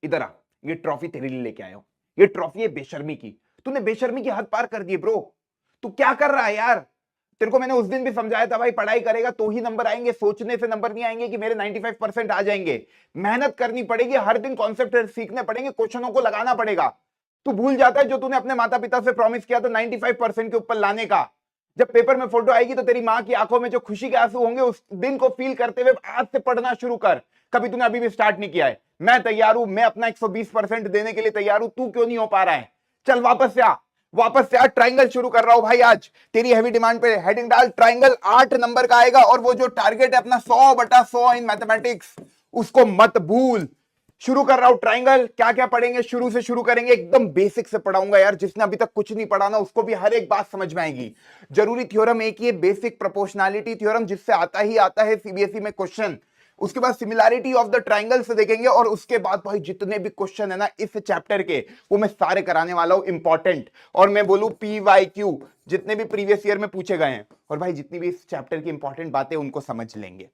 इधर आ, ये ट्रॉफी तेरे लिए लेके आया हूं। ये ट्रॉफी है बेशर्मी की। तूने बेशर्मी की हद पार कर दी ब्रो। तू क्या कर रहा है यार? तेरे को मैंने उस दिन भी समझाया था भाई, पढ़ाई करेगा तो ही नंबर आएंगे, सोचने से नंबर नहीं आएंगे कि मेरे 95% आ जाएंगे। मेहनत करनी पड़ेगी, हर दिन कॉन्सेप्ट सीखने पड़ेंगे, क्वेश्चनों को लगाना पड़ेगा। तू भूल जाता है जो तूने अपने माता पिता से प्रॉमिस किया था 95% के ऊपर लाने का। जब पेपर में फोटो आएगी तो तेरी माँ की आंखों में जो खुशी के आंसू होंगे, उस दिन को फील करते हुए आज से पढ़ना शुरू कर। कभी तूने अभी भी स्टार्ट नहीं किया है। मैं तैयार हूं, मैं अपना 120% देने के लिए तैयार हूं। तू क्यों नहीं हो पा रहा है? चल वापस से आ, वापस से आ। ट्राइंगल शुरू कर रहा हूं भाई आज तेरी हैवी डिमांड पे। हेडिंग डाल, ट्राइंगल 8 नंबर का आएगा, और वो जो टारगेट है अपना 100/100 इन मैथमेटिक्स, उसको मत भूल। शुरू कर रहा हूं ट्राइंगल। क्या क्या पढ़ेंगे? शुरू से शुरू करेंगे, एकदम बेसिक से पढ़ाऊंगा यार। जिसने अभी तक कुछ नहीं पढ़ा ना, उसको भी हर एक बात समझ में आएगी। जरूरी थ्योरम एक ही है, बेसिक प्रोपोर्शनैलिटी थ्योरम, जिससे आता ही आता है सीबीएसई में क्वेश्चन। उसके बाद सिमिलैरिटी ऑफ द ट्राइंगल से देखेंगे, और उसके बाद भाई जितने भी क्वेश्चन है ना इस चैप्टर के, वो मैं सारे कराने वाला हूं इंपॉर्टेंट। और मैं बोलूं PYQ, जितने भी प्रीवियस ईयर में पूछे गए हैं, और भाई जितनी भी इस चैप्टर की इंपॉर्टेंट बातें उनको समझ लेंगे।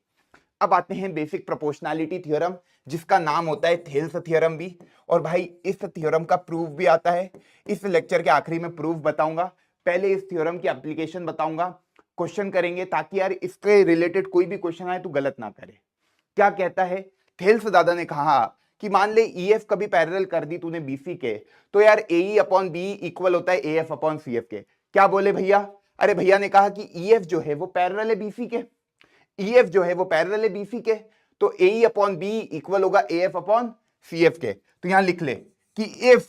अब आते हैं बेसिक प्रोपोर्शनैलिटी थ्योरम, जिसका नाम होता है थेल्स थ्योरम भी। और भाई इस थ्योरम का प्रूफ भी आता है। इस लेक्चर के आखिरी में प्रूफ बताऊंगा। पहले इस थ्योरम की एप्लीकेशन बताऊंगा, क्वेश्चन करेंगे, ताकि यार इसके रिलेटेड कोई भी क्वेश्चन आए तो गलत ना करे। क्या कहता है थेल्स दादा ने? कहा कि मान ले EF कभी पैरेलल कर दी तूने BC के, तो यार AE/BE इक्वल होता है AF/CF के। क्या बोले भैया? अरे भैया ने कहा कि EF जो है वो पैरेलल है BC के, EF जो है वो पैरेलल है BC के, तो AE/BE इक्वल होगा AF/CF के। तो यहां लिख ले कि इफ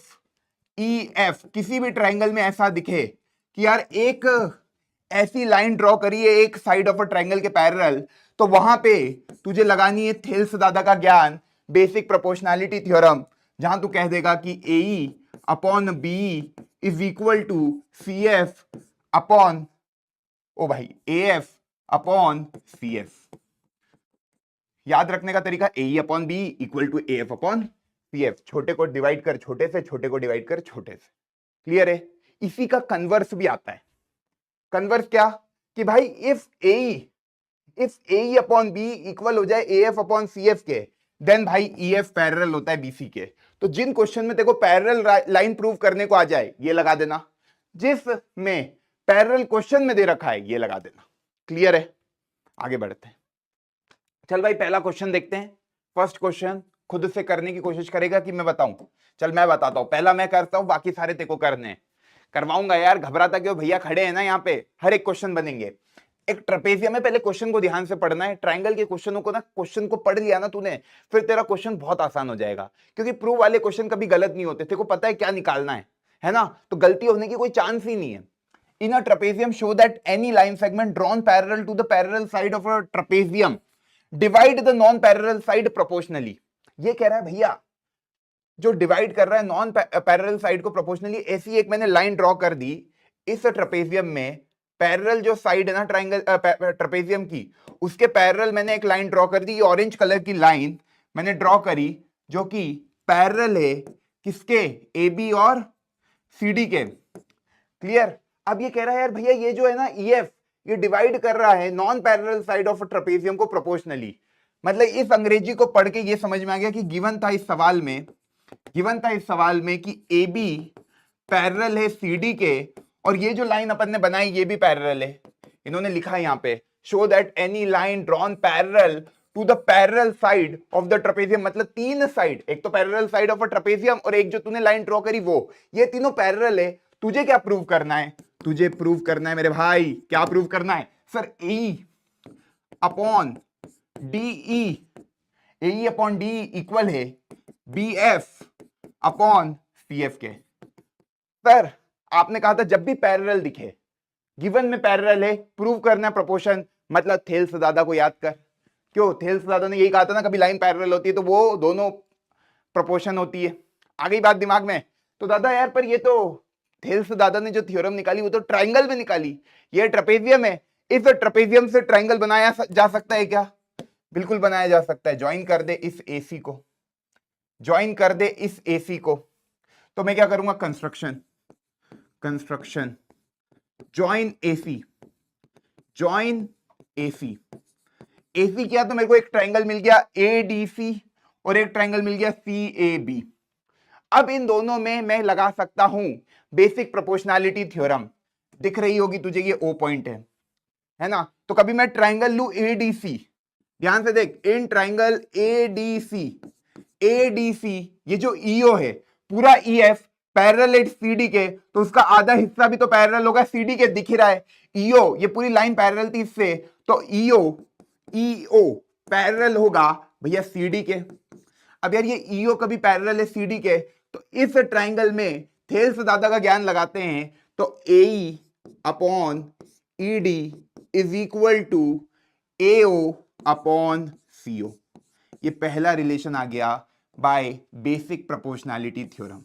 EF किसी भी ट्राइंगल में ऐसा दिखे कि यार एक ऐसी लाइन ड्रॉ करी है एक साइड ऑफ अ ट्राइंगल के पैरेलल, तो वहां पे तुझे लगानी है थेल्स दादा का ज्ञान, बेसिक प्रोपोर्शनैलिटी थ्योरम, जहां तू कह देगा कि AE/BE is equal to CF upon, ओ भाई, AF/CF। याद रखने का तरीका, AE/BE इक्वल टू AF/CF। छोटे को डिवाइड कर छोटे से, छोटे को डिवाइड कर छोटे से। क्लियर है? इसी का कन्वर्स भी आता है। कन्वर्स क्या? कि भाई इफ AE/BE इक्वल हो जाए AF/CF के, देन भाई EF पैरेलल होता है BC के। तो जिन क्वेश्चन में तेरे को पैरेलल लाइन प्रूव करने को आ जाए, ये लगा देना। जिसमें पैरेलल क्वेश्चन में दे रखा है, ये लगा देना। क्लियर है? आगे बढ़ते हैं। चल भाई पहला क्वेश्चन देखते हैं। फर्स्ट क्वेश्चन खुद से करने की कोशिश करेगा कि मैं बताऊं? चल मैं बताता हूं, पहला मैं करता हूं, बाकी सारे तेरे को करने हैं। करवाऊंगा यार, घबराता क्यों? भैया खड़े हैं ना यहाँ पे, हर एक क्वेश्चन बनेंगे। एक ट्रेपेजियम में पहले क्वेश्चन को ध्यान से पढ़ना है। ट्राइंगल के क्वेश्चनों को ना, क्वेश्चन को पढ़ लिया ना तूने, फिर तेरा क्वेश्चन बहुत आसान हो जाएगा, क्योंकि प्रूव वाले क्वेश्चन कभी गलत नहीं होते। तेरे को पता है क्या निकालना है ना? तो गलती होने की कोई चांस ही नहीं है। In a trapezium, show that any line segment drawn parallel to the parallel side of a trapezium divide the non-parallel side proportionally। ये कह रहा है भैया, जो डिवाइड कर रहा है नॉन पैरेलल साइड को प्रोपोर्शनली, ऐसी एक मैंने लाइन ड्रॉ कर दी इस ट्रेपेजियम में। पैरेलल जो साइड है ना ट्राइंगल ट्रेपेजियम की, उसके पैरेलल मैंने एक लाइन ड्रॉ कर दी। ऑरेंज कलर की लाइन मैंने ड्रॉ करी, जो कि पैरेलल है किसके? AB और CD के। क्लियर? अब ये कह रहा है यार भैया, ये जो है ना EF, ये डिवाइड कर रहा है non parallel side of trapezium को प्रोपोर्शनली। मतलब इस अंग्रेजी को पढ़ के ये समझ में आ गया कि गिवन था इस सवाल में, कि AB पैरेलल है CD के, और ये जो लाइन अपन ने बनाई ये भी पैरेलल है। इन्होंने लिखा है यहाँ पे, show that any line drawn parallel to the parallel side of the trapezium. मतलब तीन साइड, एक तो parallel side of a trapezium, और एक जो तूने लाइन ड्रॉ करी वो, ये तीनों पैरेलल है। तुझे क्या प्रूव करना है? तुझे प्रूव करना है मेरे भाई, क्या प्रूव करना है? सर AE/DE इक्वल है BF/CF के। सर आपने कहा था जब भी पैरेलल दिखे, गिवन में पैरेलल है, प्रूव करना है प्रोपोर्शन। मतलब थेल्स दादा को याद कर। क्यों? थेल्स दादा ने यही कहा था ना, कभी लाइन पैरेलल होती है तो वो दोनों प्रोपोर्शन होती है। आ गई बात दिमाग में? तो दादा यार, पर ये तो थेल्स दादा ने जो थ्योरम निकाली वो तो ट्राइंगल में निकाली, ये ट्रेपेजियम है। इस ट्रेपेजियम से ट्राइंगल बनाया जा सकता है क्या? बिल्कुल बनाया जा सकता है। ज्वाइन कर दे इस AC को, ज्वाइन कर दे इस AC को। तो मैं क्या करूंगा? Construction join AC, join AC। AC किया तो मेरे को एक ट्राइंगल मिल गया ADC, और एक ट्राइंगल मिल गया CAB। अब इन दोनों में मैं लगा सकता हूं बेसिक प्रोपोर्शनैलिटी थ्योरम। दिख रही होगी तुझे, ये ओ पॉइंट है ना। तो कभी मैं ट्राइंगल लू एडीसी, ध्यान से देख, इन ट्राइंगल एडीसी, एडीसी ये जो ईओ है पूरा ईएफ पैरेलल है सीडी के, तो उसका आधा हिस्सा भी तो पैरेलल होगा सीडी के, दिख ही रहा है। ईओ ये पूरी लाइन पैरेलल थी इससे, तो ईओ ईओ पैरेलल होगा भैया सीडी के। अब यार ये ईओ कभी पैरेलल है सीडी के, तो इस ट्राइंगल में थेल्स दादा का ज्ञान लगाते हैं, तो AE upon ED is equal to AO upon CO. ये पहला रिलेशन आ गया बाय बेसिक प्रोपोर्शनैलिटी थ्योरम।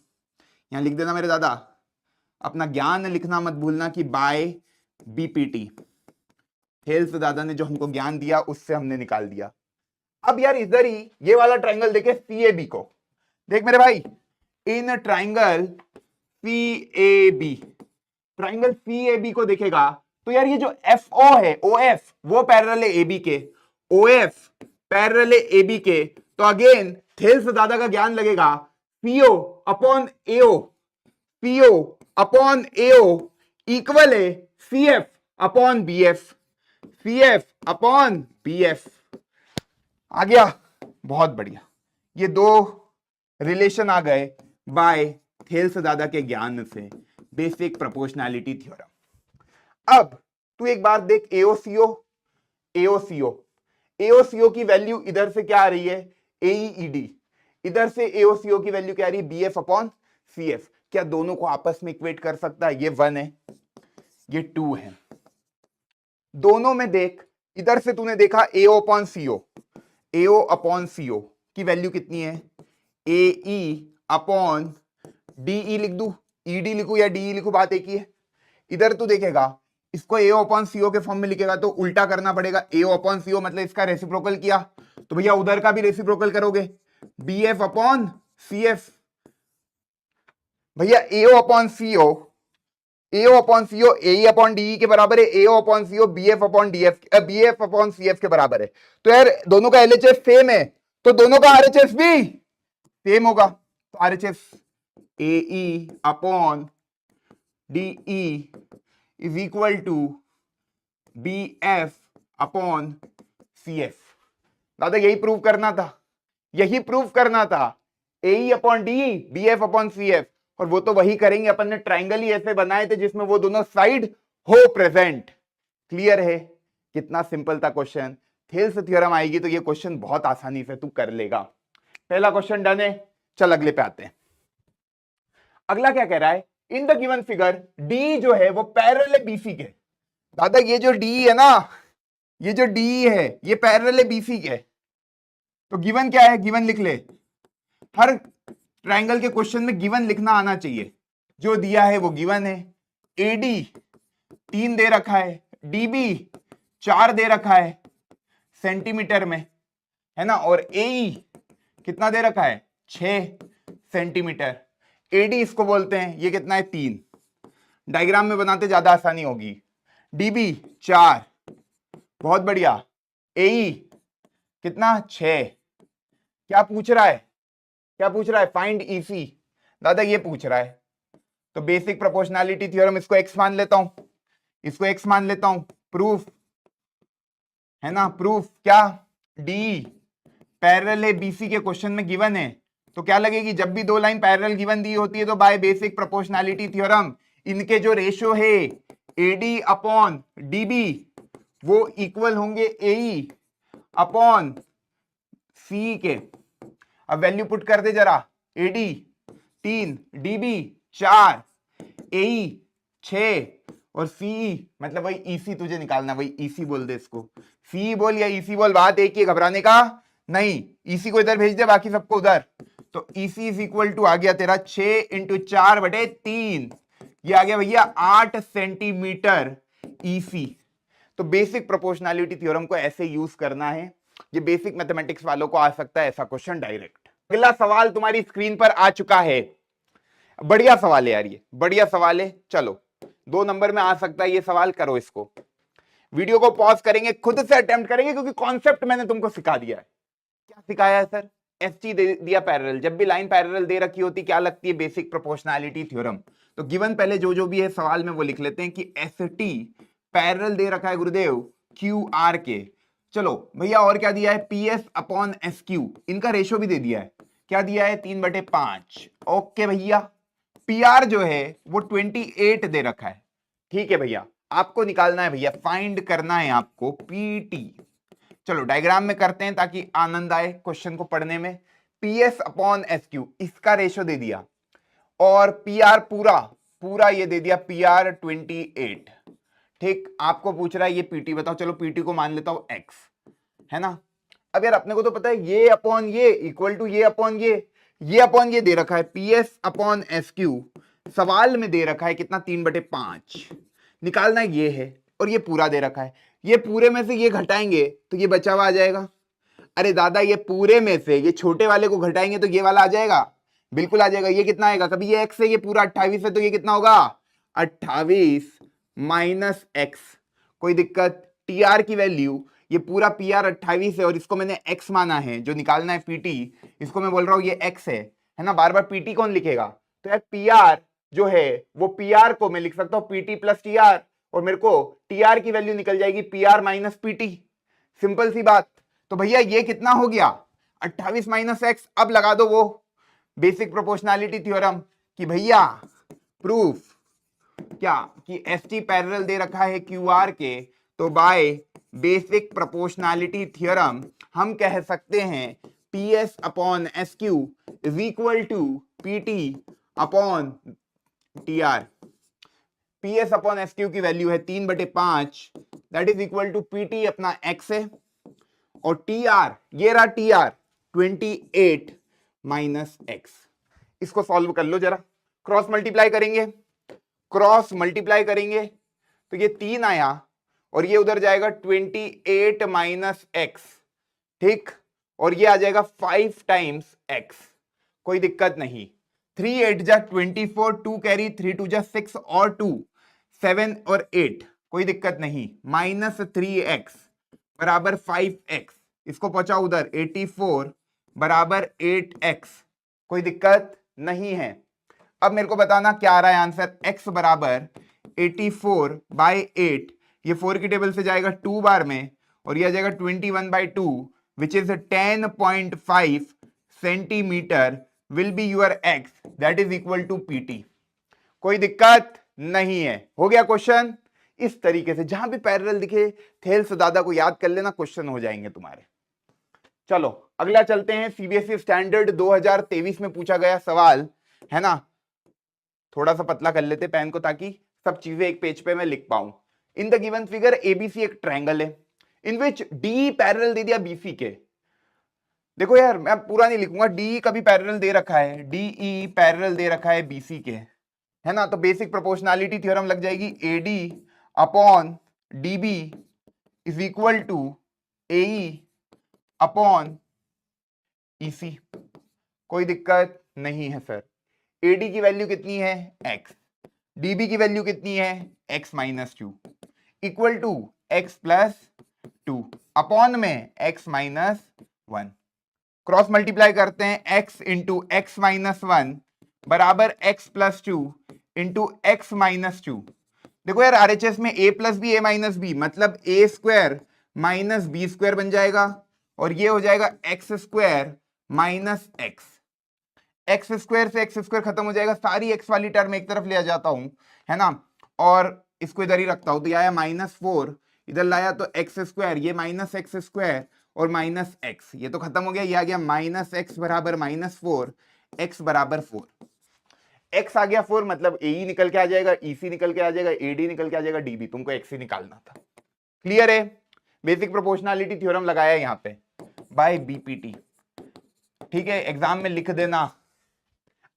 यहां लिख देना मेरे दादा, अपना ज्ञान लिखना मत भूलना कि बाय बीपीटी, थेल्स दादा ने जो हमको ज्ञान दिया उससे हमने निकाल दिया। अब यार इधर ही ये वाला ट्राइंगल देखे सीएबी को, देख मेरे भाई, in triangle CAB, triangle CAB को देखेगा तो यार ये जो एफओ है, ओएफ वो पैरेलल है एबी के, ओएफ पैरेलल है एबी के, तो अगेन थेल्स दादा का ज्ञान लगेगा, PO upon AO, PO upon AO equal है CF upon BF, CF upon BF. आ गया, बहुत बढ़िया, ये दो रिलेशन आ गए बाय थेल्स दादा के ज्ञान से, बेसिक प्रोपोर्शनैलिटी थ्योरम। अब तू एक बार देख, एओसीओ, एओसीओ, एओसीओ की वैल्यू इधर से क्या आ रही है, एईईडी, इधर से एओसीओ की वैल्यू क्या आ रही है, बीएफ अपॉन सीएफ। क्या दोनों को आपस में इक्वेट कर सकता है? ये 1 है, ये 2 है। दोनों में देख, इधर से तूने देखा एओ upon CO, AO upon CO की वैल्यू कितनी है, एई अपॉन डीई लिख दू, ईडी लिखू या डीई लिखू, बात एक ही है। इधर तू देखेगा इसको एओ अपॉन सीओ के फॉर्म में लिखेगा तो उल्टा करना पड़ेगा, एओ अपॉन सीओ मतलब इसका रेसिप्रोकल किया, तो भैया उधर का भी रेसिप्रोकल करोगे, बीएफ अपॉन सीएफ। भैया AO upon CO, AO upon CO AE upon DE के बराबर है, AO upon CO BF upon DF, BF upon CF के बराबर है। तो यार दोनों का एलएचएस सेम है, तो दोनों का आरएचएस भी सेम होगा, तो RHS AE upon DE is equal to BF upon CF. दादा यही प्रूव करना था, यही प्रूव करना था, AE upon D BF upon CF. और वो तो वही करेंगे, अपन ने ट्राइंगल ही ऐसे बनाए थे जिसमें वो दोनों साइड हो प्रेजेंट। क्लियर है? कितना सिंपल था क्वेश्चन। थेल्स थ्योरम आएगी तो ये क्वेश्चन बहुत आसानी से तू कर लेगा। पहला क्वेश्चन डन है, चल अगले पे आते हैं। अगला क्या कह रहा है, in the given figure D जो है वो पैरेलल है बीसी के। दादा ये जो डी है ना, ये जो डी है ये पैरेलल है बीसी के, तो गिवन क्या है, गिवन लिख ले। हर ट्राइंगल के क्वेश्चन में गिवन लिखना आना चाहिए, जो दिया है वो गिवन है। एडी 3 दे रखा है, डीबी 4 दे रखा है सेंटीमीटर में, है ना, और एई कितना दे रखा है, 6 सेंटीमीटर। एडी इसको बोलते हैं, ये कितना है, 3। डायग्राम में बनाते ज्यादा आसानी होगी। डीबी 4, बहुत बढ़िया। एई कितना, 6। क्या पूछ रहा है, क्या पूछ रहा है, फाइंड ईसी। दादा ये पूछ रहा है, तो बेसिक प्रोपोर्शनैलिटी थ्योरम, इसको एक्स मान लेता हूं, इसको एक्स मान लेता हूं। प्रूफ है ना, प्रूफ क्या, डी पैरेलल है बीसी के क्वेश्चन में गिवन है, तो क्या लगेगी, जब भी 2 लाइन पैरेलल गिवन दी होती है तो बाय बेसिक प्रोपोर्शनैलिटी थ्योरम इनके जो रेशियो है एडी अपॉन डीबी वो इक्वल होंगे एई अपॉन सी के। अब वैल्यू पुट कर दे जरा, एडी 3, डीबी 4, एई 6 और सी मतलब वही ईसी तुझे निकालना, वही ईसी बोल दे इसको, सी बोल या ईसी बोल, बात एक ही, घबराने का नहीं। ईसी को इधर भेज दे, बाकी सबको उधर। तो ईसी इज इक्वल टू आ गया तेरा 6 × 4/3, ये आ गया भैया 8 सेंटीमीटर ईसी। तो बेसिक प्रोपोर्शनैलिटी थ्योरम को ऐसे यूज करना है, ये बेसिक मैथमेटिक्स वालों को आ सकता है ऐसा क्वेश्चन डायरेक्ट। अगला सवाल तुम्हारी स्क्रीन पर आ चुका है, बढ़िया सवाल है यार, ये बढ़िया सवाल है। चलो 2 नंबर में आ सकता है ये सवाल, करो इसको। वीडियो को पॉज करेंगे, खुद से अटेम्प्ट करेंगे, क्योंकि कॉन्सेप्ट मैंने तुमको सिखा दिया है। क्या सिखाया है सर, ST दे दिया पैरेलल। जब भी लाइन पैरेलल दे रखी होती क्या लगती है, बेसिक प्रोपोर्शनैलिटी थ्योरम। तो गिवन पहले जो भी है सवाल में वो लिख लेते हैं कि ST पैरेलल दे रखा है गुरुदेव QR के। चलो भैया और क्या दिया है, PS अपॉन SQ, इनका रेशो भी दे दिया है। क्या दिया है, 3/5। ओके भैया, PR जो है वो 28 दे रखा है। ठीक है भैया, आपको निकालना है भैया, फाइंड करना है आपको PT। चलो डायग्राम में करते हैं ताकि आनंद आए क्वेश्चन को पढ़ने में। PS अपॉन SQ इसका रेशो दे दिया, और PR पूरा ये दे दिया PR 28। ठीक, आपको पूछ रहा है ये PT बताओ। चलो PT को मान लेता हूं X, है ना। अब यार अपने को तो पता है ये अपॉन ये इक्वल टू ये अपॉन ये अपॉन ये दे रखा है PS अपॉन SQ। सवाल में दे रखा है कितना, 3/5 निकालना ये है, और ये पूरा दे रखा है। ये पूरे में से ये घटाएंगे तो ये बचा हुआ आ जाएगा। अरे दादा ये पूरे में से ये छोटे वाले को घटाएंगे तो ये वाला आ जाएगा, बिल्कुल आ जाएगा। ये कितना आएगा, कभी ये x है, ये पूरा 28 है, तो ये कितना होगा 28 माइनस एक्स। कोई दिक्कत, TR की वैल्यू, ये पूरा PR 28 है और इसको मैंने x माना है, जो निकालना है PT, इसको मैं बोल रहा हूं ये x है ना। बार बार PT कौन लिखेगा, तो यार PR जो है वो PR को मैं लिख सकता हूं PT प्लस TR, और मेरे को TR की वैल्यू निकल जाएगी PR माइनस PT। सिंपल सी बात। तो भैया ये कितना हो गया, 28 माइनस एक्स। अब लगा दो वो बेसिक प्रोपोर्शनैलिटी थ्योरम कि भैया प्रूफ क्या कि ST पैरेलल दे रखा है QR के, तो बाय बेसिक प्रोपोर्शनैलिटी थ्योरम हम कह सकते हैं PS upon SQ is equal to PT upon TR। PS upon SQ की वैल्यू है 3/5, that is equal to PT अपना x है, और TR ये रहा TR 28 माइनस एक्स। इसको सॉल्व कर लो जरा, क्रॉस मल्टीप्लाई करेंगे तो ये 3 आया, और ये उधर जाएगा 28 माइनस एक्स। ठीक, और ये आ जाएगा 5 टाइम्स x। कोई दिक्कत नहीं, 3 8 जा 24, 2 कैरी, 3 2 जा 6 और 2 7 और 8, कोई दिक्कत नहीं। -3x बराबर 5x, इसको पहुंचाओ उधर, 84 बराबर 8x, कोई दिक्कत नहीं है। अब मेरे को बताना क्या आ रहा है आंसर, x बराबर 84 बाई 8, ये 4 की टेबल से जाएगा 2 बार में, और ये आ जाएगा 21/2 which is 10.5 centimetre will be your x, that is equal to PT। कोई दिक्कत नहीं है, हो गया क्वेश्चन। इस तरीके से जहां भी पैरेलल दिखे थेल्स दादा को याद कर लेना, क्वेश्चन हो जाएंगे तुम्हारे। चलो अगला चलते हैं, CBSE स्टैंडर्ड 2023 में पूछा गया सवाल है ना। थोड़ा सा पतला कर लेते पेन को ताकि सब चीजें एक पेज पे मैं लिख पाऊं। इन द गिवन फिगर ABC एक ट्रायंगल है इन विच DE पैरेलल दे दिया BC के। देखो यार मैं पूरा नहीं लिखूंगा, DE का भी पैरेलल दे रखा है, DE पैरेलल दे रखा है BC के, है ना। तो बेसिक प्रोपोर्शनैलिटी थ्योरम लग जाएगी, AD upon DB is equal to AE upon EC। कोई दिक्कत नहीं है सर। AD की वैल्यू कितनी है x, DB की वैल्यू कितनी है x minus 2 equal to x plus 2 upon में x माइनस 1। क्रॉस मल्टीप्लाई करते हैं, x इंटू एक्स माइनस 1 बराबर x plus 2 into x minus 2। देखो यार RHS में a plus B, a minus B, मतलब a square minus B square बन जाएगा, और ये हो जाएगा x square minus x. X square से एक्स स्क्वायर खत्म हो जाएगा, सारी एक्स वाली टर्म एक तरफ ले आ जाता हूं, है ना, और इसको इधर ही रखता हूं, तो ये आया -4, इधर लाया तो एक्स स्क्वायर, ये माइनस एक्स स्क्वायर और माइनस एक्स, ये तो खत्म हो गया, ये आ गया -x बराबर -4, x बराबर 4। x आ गया 4 मतलब AE निकल के आ जाएगा, EC निकल के आ जाएगा, AD निकल के आ जाएगा, DB, तुमको x ही निकालना था। क्लियर है, बेसिक प्रोपोर्शनैलिटी थ्योरम लगाया यहां पे बाय BPT। ठीक है, एग्जाम में लिख देना।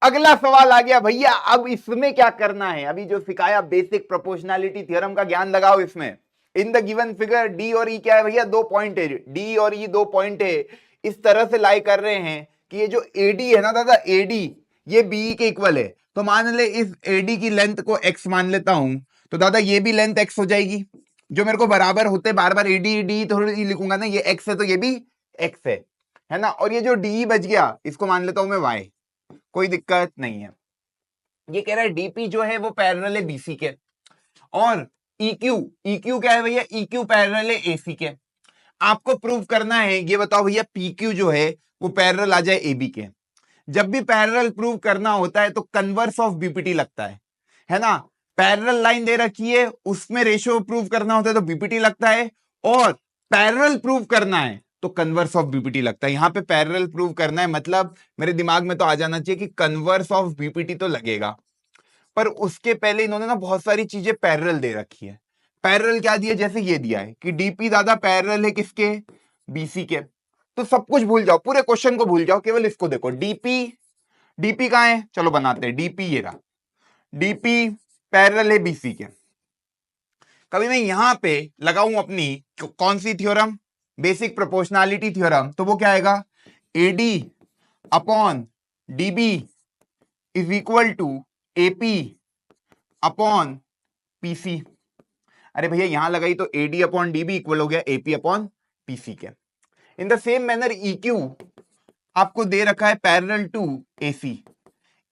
अगला सवाल आ गया भैया, अब इसमें क्या करना है, अभी जो सिखाया बेसिक प्रोपोर्शनैलिटी थ्योरम का ज्ञान लगाओ इसमें। इन द गिवन फिगर D और E क्या है भैया, 2 पॉइंट है, D और E 2 पॉइंट है, इस तरह से लाई कर रहे हैं कि ये जो AD है ना दादा, AD ये BE के इक्वल है। तो मान ले इस AD की लेंथ को x मान लेता हूं, तो दादा ये भी लेंथ x हो जाएगी, जो मेरे को बराबर होते, बार बार AD DE थोड़ी लिखूंगा ना, ये x है तो ये भी x है है ना, और ये जो डी बच गया इसको मान लेता हूं मैं वाई, कोई दिक्कत नहीं है। ये कह रहा है डीपी जो है वो पैरेलल है बीसी के, और EQ, EQ क्या है भैया, EQ पैरेलल है AC के। आपको प्रूव करना है, ये बताओ भैया PQ जो है वो पैरेलल आ जाए AB के। जब भी पैरेलल प्रूव करना होता है तो कन्वर्स ऑफ बीपीटी लगता है ना। पैरेलल लाइन दे रखी है, उसमें रेशियो प्रूव करना होता है तो बीपीटी लगता है, और पैरेलल प्रूव करना है तो कन्वर्स ऑफ बीपीटी लगता है। यहां पे पैरेलल प्रूव करना है मतलब मेरे दिमाग में तो आ जाना चाहिए कि कन्वर्स ऑफ बीपीटी तो लगेगा, पर उसके पहले इन्होंने ना बहुत सारी चीजें पैरेलल दे रखी है। पैरेलल क्या दिया, जैसे ये दिया है कि डीपी दादा पैरेलल है किसके, बीसी के। तो सब कुछ भूल जाओ, पूरे क्वेश्चन को भूल जाओ, केवल इसको देखो। डीपी, डीपी कहां है, चलो बनाते हैं। डीपी ये रहा, डीपी पैरेलल है बीसी के। कभी मैं यहां पे लगाऊं अपनी कौन सी थ्योरम, बेसिक प्रोपोर्शनैलिटी थ्योरम, तो वो क्या आएगा, AD upon DB is equal to AP upon PC. अरे भैया यहां लगाई तो एडी अपॉन डीबी इक्वल हो गया एपी अपॉन पीसी के। In the same manner EQ आपको दे रखा है पैरेलल टू AC।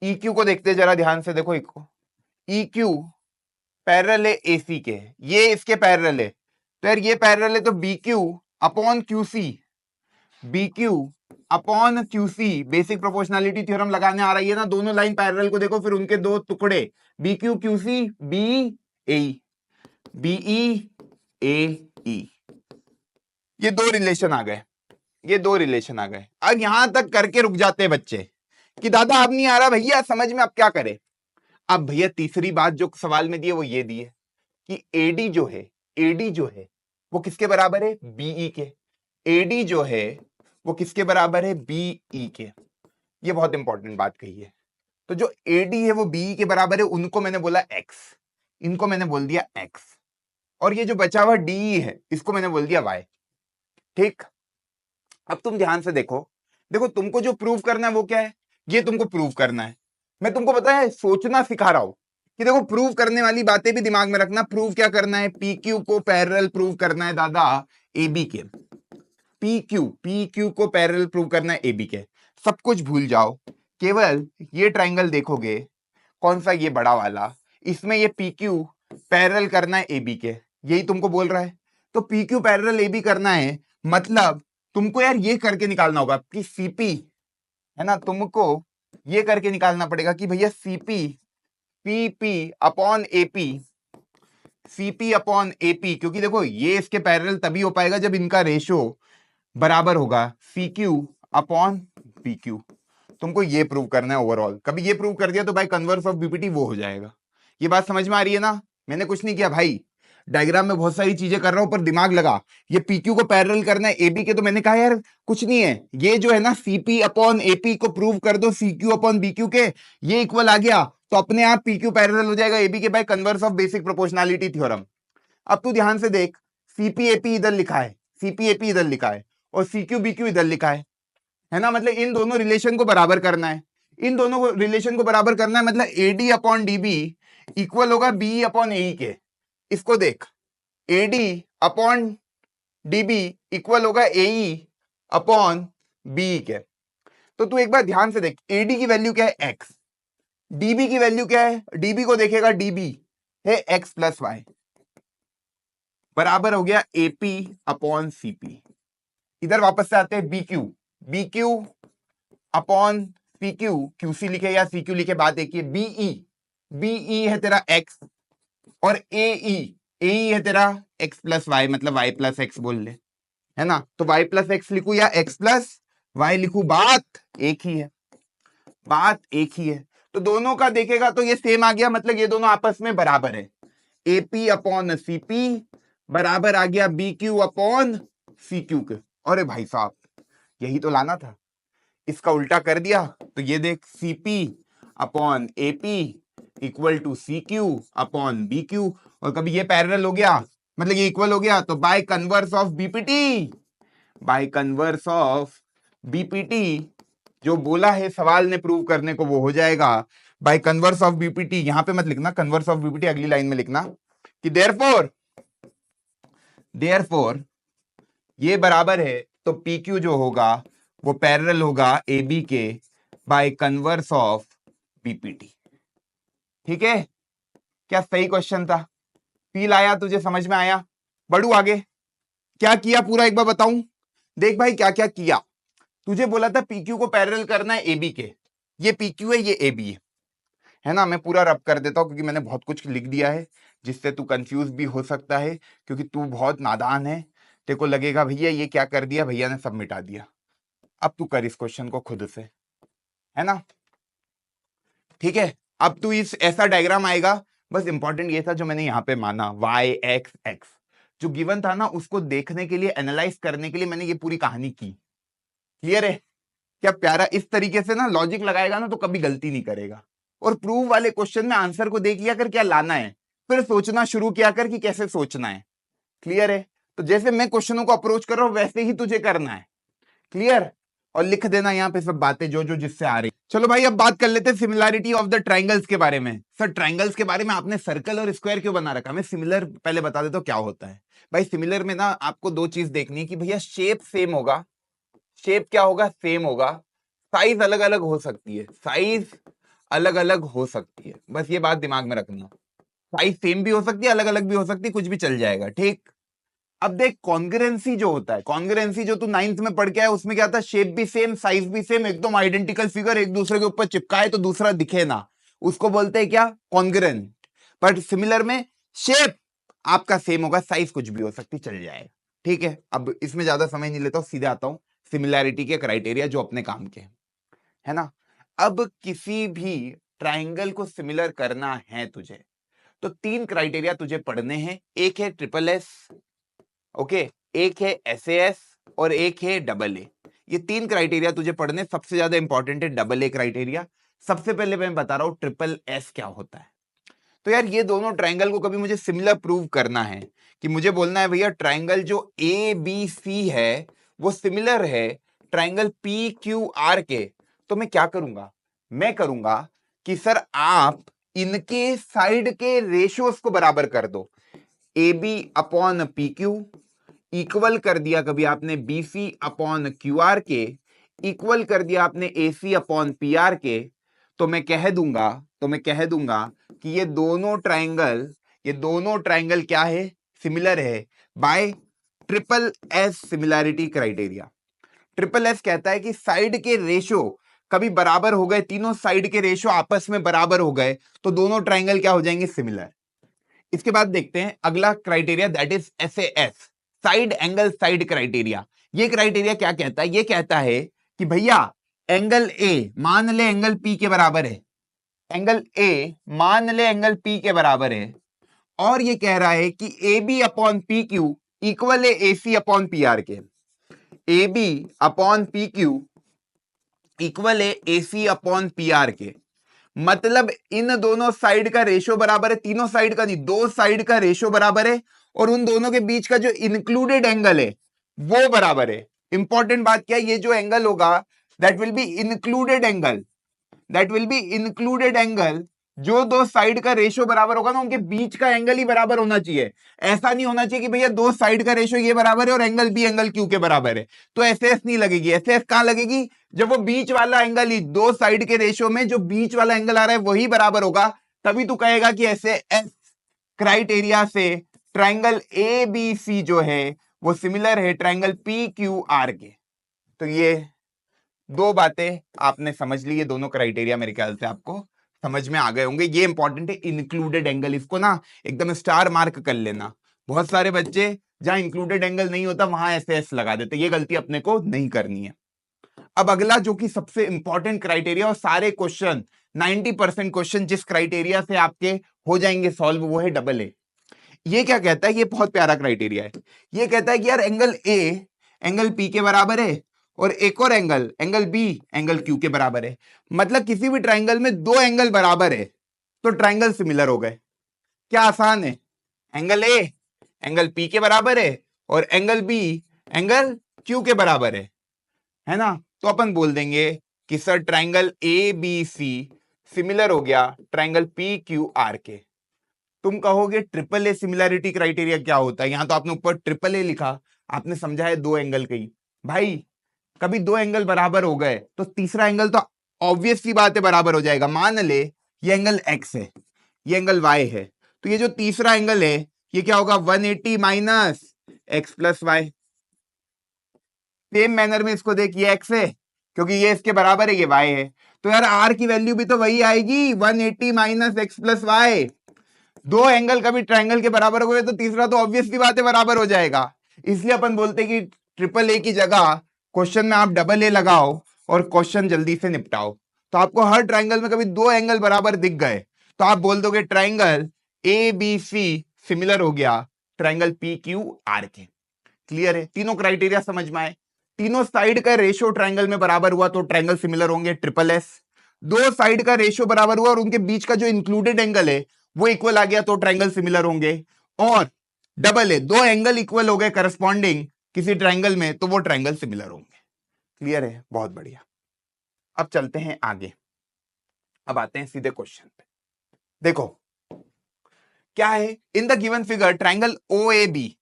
EQ को देखते जरा ध्यान से देखो, EQ पैरेलल है AC के, ये इसके पैरेलल है, तो यार ये पैरेलल है तो BQ upon QC, BQ upon QC, basic proportionality theorem लगाने आ रही है ना। दोनों लाइन पैरेलल को देखो, फिर उनके दो टुकड़े BQ QC BAE, BEAE, ये दो रिलेशन आ गए, ये दो रिलेशन आ गए। अब यहां तक करके रुक जाते हैं बच्चे कि दादा अब नहीं आ रहा भैया समझ में, अब क्या करें। अब भैया तीसरी बात जो सवाल में दी है वो ये दी है कि एडी जो है, एडी जो है वो किसके बराबर है, बीई के। एडी जो है वो किसके बराबर है, बीई के। ये बहुत इंपॉर्टेंट बात कही है। तो जो एडी है वो बीई के बराबर है, उनको मैंने बोला एक्स, इनको मैंने बोल दिया एक्स, और ये जो बचा हुआ डी है इसको मैंने बोल दिया वाई। ठीक, अब तुम ध्यान से देखो, देखो तुमको जो प्रूव करना है वो क्या है, ये तुमको प्रूव करना है। मैं तुमको पता है सोचना सिखा रहा हूं कि देखो प्रूव करने वाली बातें भी दिमाग में रखना। प्रूव क्या करना है, PQ को पैरेलल प्रूव करना है दादा AB के। PQ को पैरेलल प्रूव करना है AB के। सब कुछ भूल जाओ, केवल ये ट्राइंगल देखोगे, कौन सा, ये बड़ा वाला, इसमें ये PQ पैरेलल करना है AB के, यही तुमको बोल रहा है। तो PQ पैरेलल AB करना है मतलब तुमको यार ये करके निकालना होगा कि CP है ना, तुमको ये करके निकालना पड़ेगा कि भैया CP PP upon AP, CP upon AP, क्योंकि देखो ये इसके पैरेलल तभी हो पाएगा जब इनका रेशो बराबर होगा CQ अपॉन PQ। तुमको ये प्रूव करना है ओवरऑल। कभी ये प्रूव कर दिया तो भाई कन्वर्स ऑफ बीपीटी वो हो जाएगा। ये बात समझ में आ रही है ना, मैंने कुछ नहीं किया भाई, डायग्राम में बहुत सारी चीजें कर रहा हूं पर दिमाग लगा। ये PQ को पैरेलल करना है AB के, तो मैंने कहा यार कुछ नहीं है, ये जो है ना CP अपॉन AP को प्रूव कर दो CQ अपॉन BQ के, ये इक्वल आ गया तो अपने आप PQ पैरेलल हो जाएगा AB के by converse of basic proportionality theorem. अब तू ध्यान से देख, CP-AP इधर लिखा है, CP-AP इधर लिखा है, और CQ-BQ इधर लिखा है ना, मतलब इन दोनों रिलेशन को बराबर करना है। इन दोनों रिलेशन को बराबर करना है मतलब AD अपॉन DB इक्वल होगा BE अपॉन AE के। इसको देख, AD अपॉन DB इक्वल होगा AE अपॉन BE के। तो तू एक बार ध्यान से देख, AD की वैल्यू क्या है x, DB की वैल्यू क्या है, DB को देखेगा DB है x प्लस वाई, बराबर हो गया AP अपॉन CP। इधर वापस से आते हैं BQ अपॉन PQ, QC लिखे या CQ लिखे बात एक ही। BE है तेरा x, और AE है तेरा x प्लस वाई, मतलब y प्लस एक्स बोल ले, है ना। तो y प्लस एक्स लिखू या x प्लस वाई लिखू, बात एक ही है, बात एक ही है। तो दोनों का देखेगा तो ये सेम आ गया, मतलब ये दोनों आपस में बराबर है। AP अपॉन CP बराबर आ गया BQ अपॉन CQ के। अरे भाई साहब यही तो लाना था, इसका उल्टा कर दिया तो ये देख CP upon AP equal to CQ upon BQ, और कभी ये पैरेलल हो गया मतलब ये इक्वल हो गया तो by converse of BPT, by converse of BPT जो बोला है सवाल ने प्रूव करने को वो हो जाएगा बाय कन्वर्स ऑफ BPT। यहां पे मत लिखना कन्वर्स ऑफ BPT, अगली लाइन में लिखना कि देयरफॉर ये बराबर है, तो PQ जो होगा वो पैरेलल होगा ए बी के बाय कन्वर्स ऑफ बीपीटी। ठीक है, क्या सही क्वेश्चन था? फील आया तुझे, समझ में आया? बढ़ू आगे, क्या किया पूरा एक बार बताऊं? देख भाई क्या क्या किया। तुझे बोला था पीक्यू को पैरेलल करना है एबी के, ये पीक्यू है ये एबी है ना। मैं पूरा रब कर देता हूं क्योंकि मैंने बहुत कुछ लिख दिया है जिससे तू कंफ्यूज भी हो सकता है, क्योंकि तू बहुत नादान है। तेरे को लगेगा भैया ये क्या कर दिया, भैया ने सब मिटा दिया। अब तू कर इस क्वेश्चन को खुद से, है ना। ठीक है, अब तू इस ऐसा डायग्राम आएगा। बस इंपॉर्टेंट ये था जो मैंने यहाँ पे माना, y x x जो गिवन था ना, उसको देखने के लिए, एनालाइज करने के लिए मैंने ये पूरी कहानी की। क्लियर है? क्या प्यारा, इस तरीके से ना लॉजिक लगाएगा ना तो कभी गलती नहीं करेगा। और प्रूव वाले क्वेश्चन में आंसर को देख लिया कर क्या लाना है, फिर सोचना शुरू किया कर कि कैसे सोचना है। क्लियर है? तो जैसे मैं क्वेश्चनों को अप्रोच कर रहा हूं वैसे ही तुझे करना है। क्लियर? और लिख देना यहाँ पे सब बातें जो जो जिससे आ रही। चलो भाई अब बात कर लेते हैं सिमिलैरिटी ऑफ द ट्राइंगल्स के बारे में। सर ट्राइंगल्स के बारे में आपने सर्कल और स्क्वायर क्यों बना रखा? मैं सिमिलर पहले बता देता हूं क्या होता है। भाई सिमिलर में ना आपको दो चीज देखनी है कि भैया शेप सेम होगा, शेप क्या होगा, सेम होगा, साइज अलग अलग हो सकती है, साइज अलग अलग हो सकती है, बस ये बात दिमाग में रखना। साइज सेम भी हो सकती है, अलग अलग भी हो सकती है, कुछ भी चल जाएगा। ठीक, अब देख कॉन्ग्रुएंसी जो होता है, कॉन्ग्रुएंसी जो तू 9th में पढ़ के आया उसमें क्या था, शेप भी सेम साइज भी सेम, एकदम आइडेंटिकल फिगर एक दूसरे के ऊपर चिपकाए तो दूसरा दिखे ना, उसको बोलते हैं क्या, कॉन्ग्रुएंट। पर सिमिलर में शेप आपका सेम होगा, साइज कुछ भी हो सकती, चल जाएगा। ठीक है, अब इसमें ज्यादा समय नहीं लेता हूं, सीधे आता हूं सिमिलैरिटी के क्राइटेरिया जो अपने काम के है ना। अब किसी भी ट्राइंगल को सिमिलर करना है तुझे तो तीन क्राइटेरिया तुझे पढ़ने हैं। एक है ट्रिपल एस, ओके, एक है एसएएस और एक है डबल ए। ये तीन क्राइटेरिया तुझे पढ़ने, सबसे ज्यादा इंपॉर्टेंट है डबल ए क्राइटेरिया। सबसे पहले मैं बता रहा हूं ट्रिपल एस क्या होता है। तो यार ये दोनों ट्राइंगल को कभी मुझे सिमिलर प्रूव करना है, कि मुझे बोलना है भैया ट्राइंगल जो ए बी सी है वो सिमिलर है ट्राइंगल पी क्यू आर के, तो मैं क्या करूंगा, मैं करूंगा कि सर आप इनके साइड के रेशियोज को बराबर कर दो। A B upon P Q equal कर दिया कभी आपने B C upon Q R के, इक्वल कर दिया आपने A C upon P R के, तो मैं कह दूंगा कि ये दोनों ट्राइंगल क्या है, सिमिलर है bye triple S similarity criteria. Triple S कहता है कि साइड के रेशो कभी बराबर हो गए, तीनों साइड के रेशो आपस में बराबर हो गए तो दोनों ट्राइंगल क्या हो जाएंगे, सिमिलर। इसके बाद देखते हैं अगला criteria, that is SAS, side angle side criteria. ये क्राइटेरिया क्या कहता है, ये कहता है कि भैया एंगल ए मान ले एंगल पी के बराबर है, एंगल ए मान ले एंगल पी के बराबर है, और ये कह रहा है कि A B upon P Q equal है A C upon P R के, A B upon P Q equal है A C upon P R के। मतलब इन दोनों साइड का रेशो बराबर है, तीनों साइड का नहीं, दो साइड का रेशो बराबर है, और उन दोनों के बीच का जो इंक्लूडेड एंगल है वो बराबर है। इंपॉर्टेंट बात क्या है, ये जो एंगल होगा that will be included angle, that will be included angle, जो दो साइड का रेशो बराबर होगा ना उनके बीच का एंगल ही बराबर होना चाहिए। ऐसा नहीं होना चाहिए कि भैया दो साइड का रेशो ये बराबर है और एंगल बी एंगल क्यू के बराबर है, तो एसएस नहीं लगेगी। एसएस कहां लगेगी, जब वो बीच वाला एंगल ही, दो साइड के रेशो में जो बीच वाला एंगल आ रहा है वही बराबर होगा, तभी तू कहेगा कि ऐसे एस क्राइटेरिया से ट्राइंगल ए बी सी जो है वो सिमिलर है ट्राइंगल पी क्यू आर के। तो ये दो बातें आपने समझ ली, ये दोनों क्राइटेरिया मेरे ख्याल से आपको समझ में आ गए होंगे। ये इंपॉर्टेंट है इंक्लूडेड एंगल, इसको ना एकदम स्टार मार्क कर लेना। बहुत सारे बच्चे जहां इंक्लूडेड एंगल नहीं होता वहां एस लगा देते, ये गलती अपने को नहीं करनी है। अब अगला जो कि सबसे इंपॉर्टेंट क्राइटेरिया, और सारे क्वेश्चन 90% क्वेश्चन जिस क्राइटेरिया से आपके हो जाएंगे सॉल्व, वो है डबल ए। ये क्या कहता है, ये बहुत प्यारा क्राइटेरिया है। ये कहता है कि यार एंगल ए एंगल पी के बराबर है और एक और एंगल बी एंगल क्यू के बराबर है। मतलब किसी भी ट्राइंगल में दो एंगल बराबर है तो ट्राइंगल सिमिलर हो गए। क्या आसान है, एंगल ए एंगल पी के बराबर है और एंगल बी एंगल क्यू के बराबर है ना। तो अपन बोल देंगे कि sir triangle A B C similar हो गया ट्राइंगल पी क्यू आर के। तुम कहोगे ट्रिपल ए सिमिलैरिटी क्राइटेरिया क्या होता है, यहां तो आपने ऊपर ट्रिपल ए लिखा, आपने समझा है दो एंगल कहीं। भाई कभी दो एंगल बराबर हो गए तो तीसरा एंगल तो ऑब्वियस सी बात है बराबर हो जाएगा। मान ले ये एंगल x है, ये एंगल y है, तो ये जो तीसरा एंगल है ये क्या होगा 180 minus x plus Y. Same manner में इसको देख, ये x है क्योंकि ये इसके बराबर है, ये y है, तो यार r की वैल्यू भी तो वही आएगी 180 माइनस एक्स प्लस वाई। दो एंगल कभी ट्रायंगल के बराबर हो गए तो तीसरा तो ऑब्वियसली बात है बराबर हो जाएगा। इसलिए अपन बोलते हैं कि ट्रिपल ए की जगह क्वेश्चन में आप डबल ए लगाओ और क्वेश्चन जल्दी से निपटाओ। तो आपको हर ट्रायंगल में कभी दो एंगल बराबर दिख गए तो आप बोल दोगे triangle A B C similar हो गया ट्रायंगल पी क्यू आर के। क्लियर है? तीनों क्राइटेरिया समझ में आए। तीनों साइड का रेशियो ट्रायंगल में बराबर हुआ तो ट्रायंगल सिमिलर होंगे ट्रिपल एस। दो साइड का रेशियो बराबर हुआ और उनके बीच का जो इंक्लूडेड एंगल है वो इक्वल आ गया तो ट्रायंगल सिमिलर होंगे। और डबल है, दो एंगल इक्वल हो गए करस्पॉन्डिंग किसी ट्रायंगल में तो वो ट्रायंगल सिमिलर होंगे। क्लियर है? बहुत बढ़िया। अब चलते हैं आगे, अब आते हैं सीधे क्वेश्चन पे। देखो क्या है, in the given figure triangle O A B,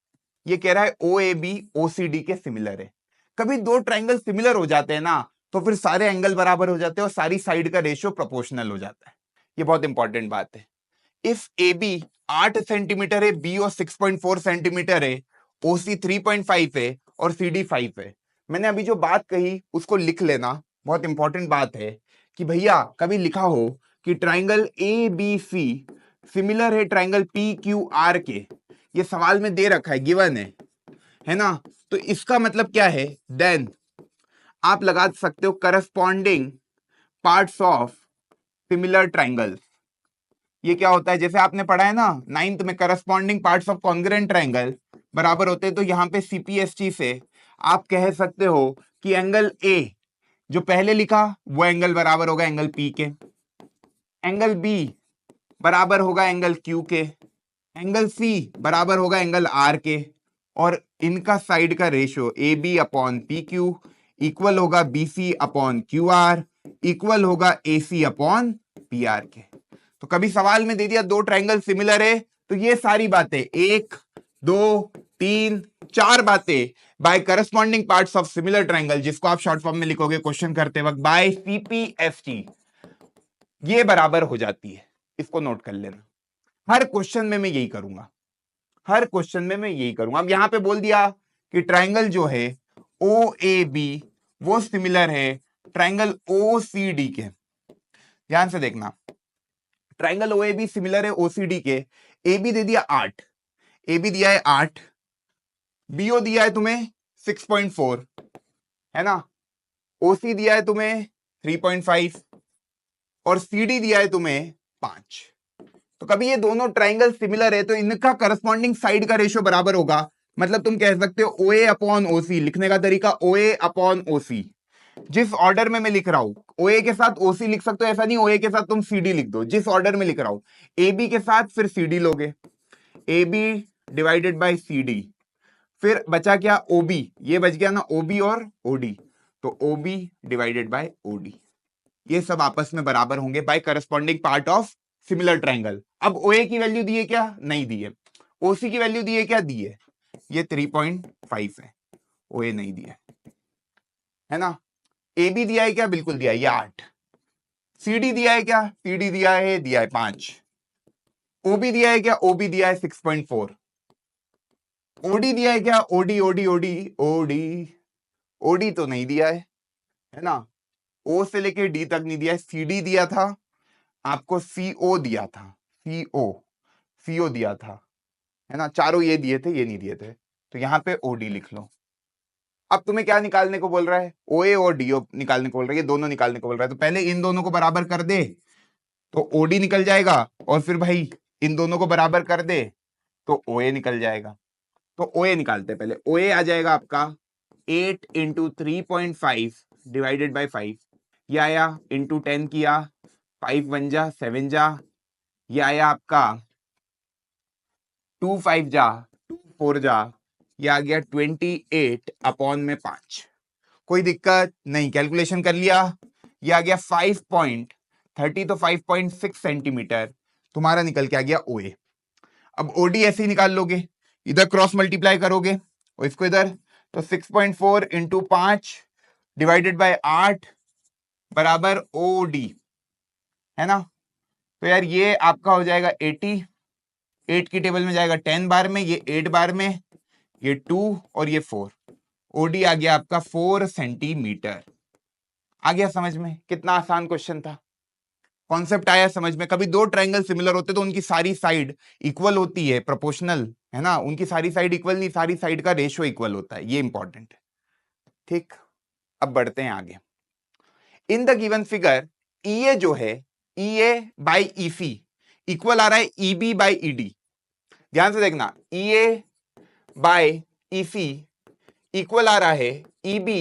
ये कह रहा है O A B O C D के सिमिलर है। कभी दो ट्रायंगल सिमिलर हो जाते हैं ना तो फिर सारे एंगल बराबर हो जाते हैं और सारी साइड का रेशियो प्रोपोर्शनल हो जाता है। ये बहुत इंपॉर्टेंट बात है। इफ ए बी 8 सेंटीमीटर है, बी और 6.4 सेंटीमीटर है, ओसी 3.5 है और सी डी 5 है। मैंने अभी जो बात कही उसको लिख लेना, बहुत इंपॉर्टेंट बात है कि भैया कभी लिखा हो कि triangle A B C similar है ट्राइंगल पी क्यू आर के, ये सवाल में दे रखा है, गिवन है ना, तो इसका मतलब क्या है, देन आप लगा सकते हो corresponding parts of similar triangles. ये क्या होता है, जैसे आपने पढ़ा है ना 9th में, corresponding parts of congruent triangle बराबर होते हैं। तो यहां पे सीपीएसटी से आप कह सकते हो कि एंगल ए जो पहले लिखा वो एंगल बराबर होगा एंगल पी के, एंगल बी बराबर होगा एंगल क्यू के, एंगल सी बराबर होगा एंगल आर के, और इनका साइड का ratio A B upon P Q equal होगा B C upon Q R equal होगा A C upon P R के। तो कभी सवाल में दे दिया दो ट्रायंगल सिमिलर है तो ये सारी बातें 1 2 3 4 बातें by corresponding parts of similar triangle, जिसको आप शॉर्ट फॉर्म में लिखोगे क्वेश्चन करते वक्त बाय सीपीएसटी, ये बराबर हो जाती है। इसको नोट कर लेना, हर क्वेश्चन में मैं यही करूंगा, हर क्वेश्चन में मैं यही करूंगा। अब यहां पे बोल दिया कि ट्रायंगल जो है ओ ए बी वो सिमिलर है ट्रायंगल ओ सी डी के। ध्यान से देखना, triangle O A B similar है ओसीडी के। ए बी दे दिया 8, ए बी दिया है 8, बीओ दिया है तुम्हें 6.4 है ना, ओसी दिया है तुम्हें 3.5 और सीडी दिया है तुम्हें 5। तो कभी ये दोनों ट्राइंगल सिमिलर है तो इनका करस्पॉन्डिंग साइड का रेशियो बराबर होगा। मतलब तुम कह सकते हो ओ ए अपॉन ओसी, लिखने का तरीका ओ ए अपॉन ओसी, जिस ऑर्डर में मैं लिख रहा हूं ओए के साथ ओसी लिख सकते हो, ऐसा नहीं ओए के साथ तुम सीडी लिख दो, जिस ऑर्डर में लिख रहा हूं ए बी के साथ फिर सीडी लोगे, A B divided by CD, फिर बचा क्या ओबी, ये बच गया ना ओबी और ओडी, तो ओबी डिवाइडेड बाय ओडी, ये सब आपस में बराबर होंगे by corresponding part of similar triangle. अब ओए की वैल्यू दी है क्या, नहीं दी है, ओसी की वैल्यू दी है क्या, दी है, ये 3.5 है, ओए नहीं दिया है ना, ए बी दिया है क्या, बिल्कुल दिया है, ये 8, सीडी दिया है क्या, सीडी दिया है 5, ओबी दिया है क्या, ओबी दिया है 6.4, ओडी दिया है क्या, OD OD OD OD OD तो नहीं दिया है ना, ओ से लेके डी तक नहीं दिया है, सीडी दिया था आपको, सीओ दिया था, सीओ दिया था है ना, चारों ये दिए थे, ये नहीं दिए थे, तो यहां पे ओडी लिख लो। अब तुम्हें क्या निकालने को बोल रहा है, ओए और डीओ निकालने को बोल रहा है, ये दोनों निकालने को बोल रहा है, तो पहले इन दोनों को बराबर कर दे तो ओडी निकल जाएगा, और फिर भाई इन दोनों को बराबर कर दे तो ओए निकल जाएगा। तो ओए निकालते पहले, ओए आ जाएगा आपका 8 इंटू 3.5 डिवाइडेड बाई 5, ये आया इंटू 10 किया, 5 1 जा 7 जा, ये आया आपका 2 5 जा 2 4 जा, ये आ गया 28 अपॉन में 5। कोई दिक्कत नहीं, कैलकुलेशन कर लिया, ये आ गया 5.30 तो 5.6 सेंटीमीटर तुम्हारा निकल के आ गया ओए। अब ओडी ऐसे ही निकाल लोगे, इधर क्रॉस मल्टीप्लाई करोगे और इसको इधर, तो 6.4 इंटू 5 डिवाइडेड बाय 8 बराबर OD, है ना। तो यार ये आपका हो जाएगा 80, 8 की टेबल में जाएगा 10 बार में, ये 8 बार में, ये 2 और ये 4। OD आ गया आपका 4 सेंटीमीटर। आ गया समझ में? कितना आसान क्वेश्चन था, कॉन्सेप्ट आया समझ में। कभी दो ट्रायंगल सिमिलर होते तो उनकी सारी साइड इक्वल होती है, प्रोपोर्शनल, है ना। उनकी सारी साइड इक्वल नहीं, सारी साइड का रेशियो इक्वल होता है, ये इंपॉर्टेंट है। ठीक, अब बढ़ते हैं आगे। इन द गिवन फिगर EA जो है, EA बाई EC इक्वल आ रहा है EB बाई ED। ध्यान से देखना, EA बाई EC इक्वल आ रहा है EB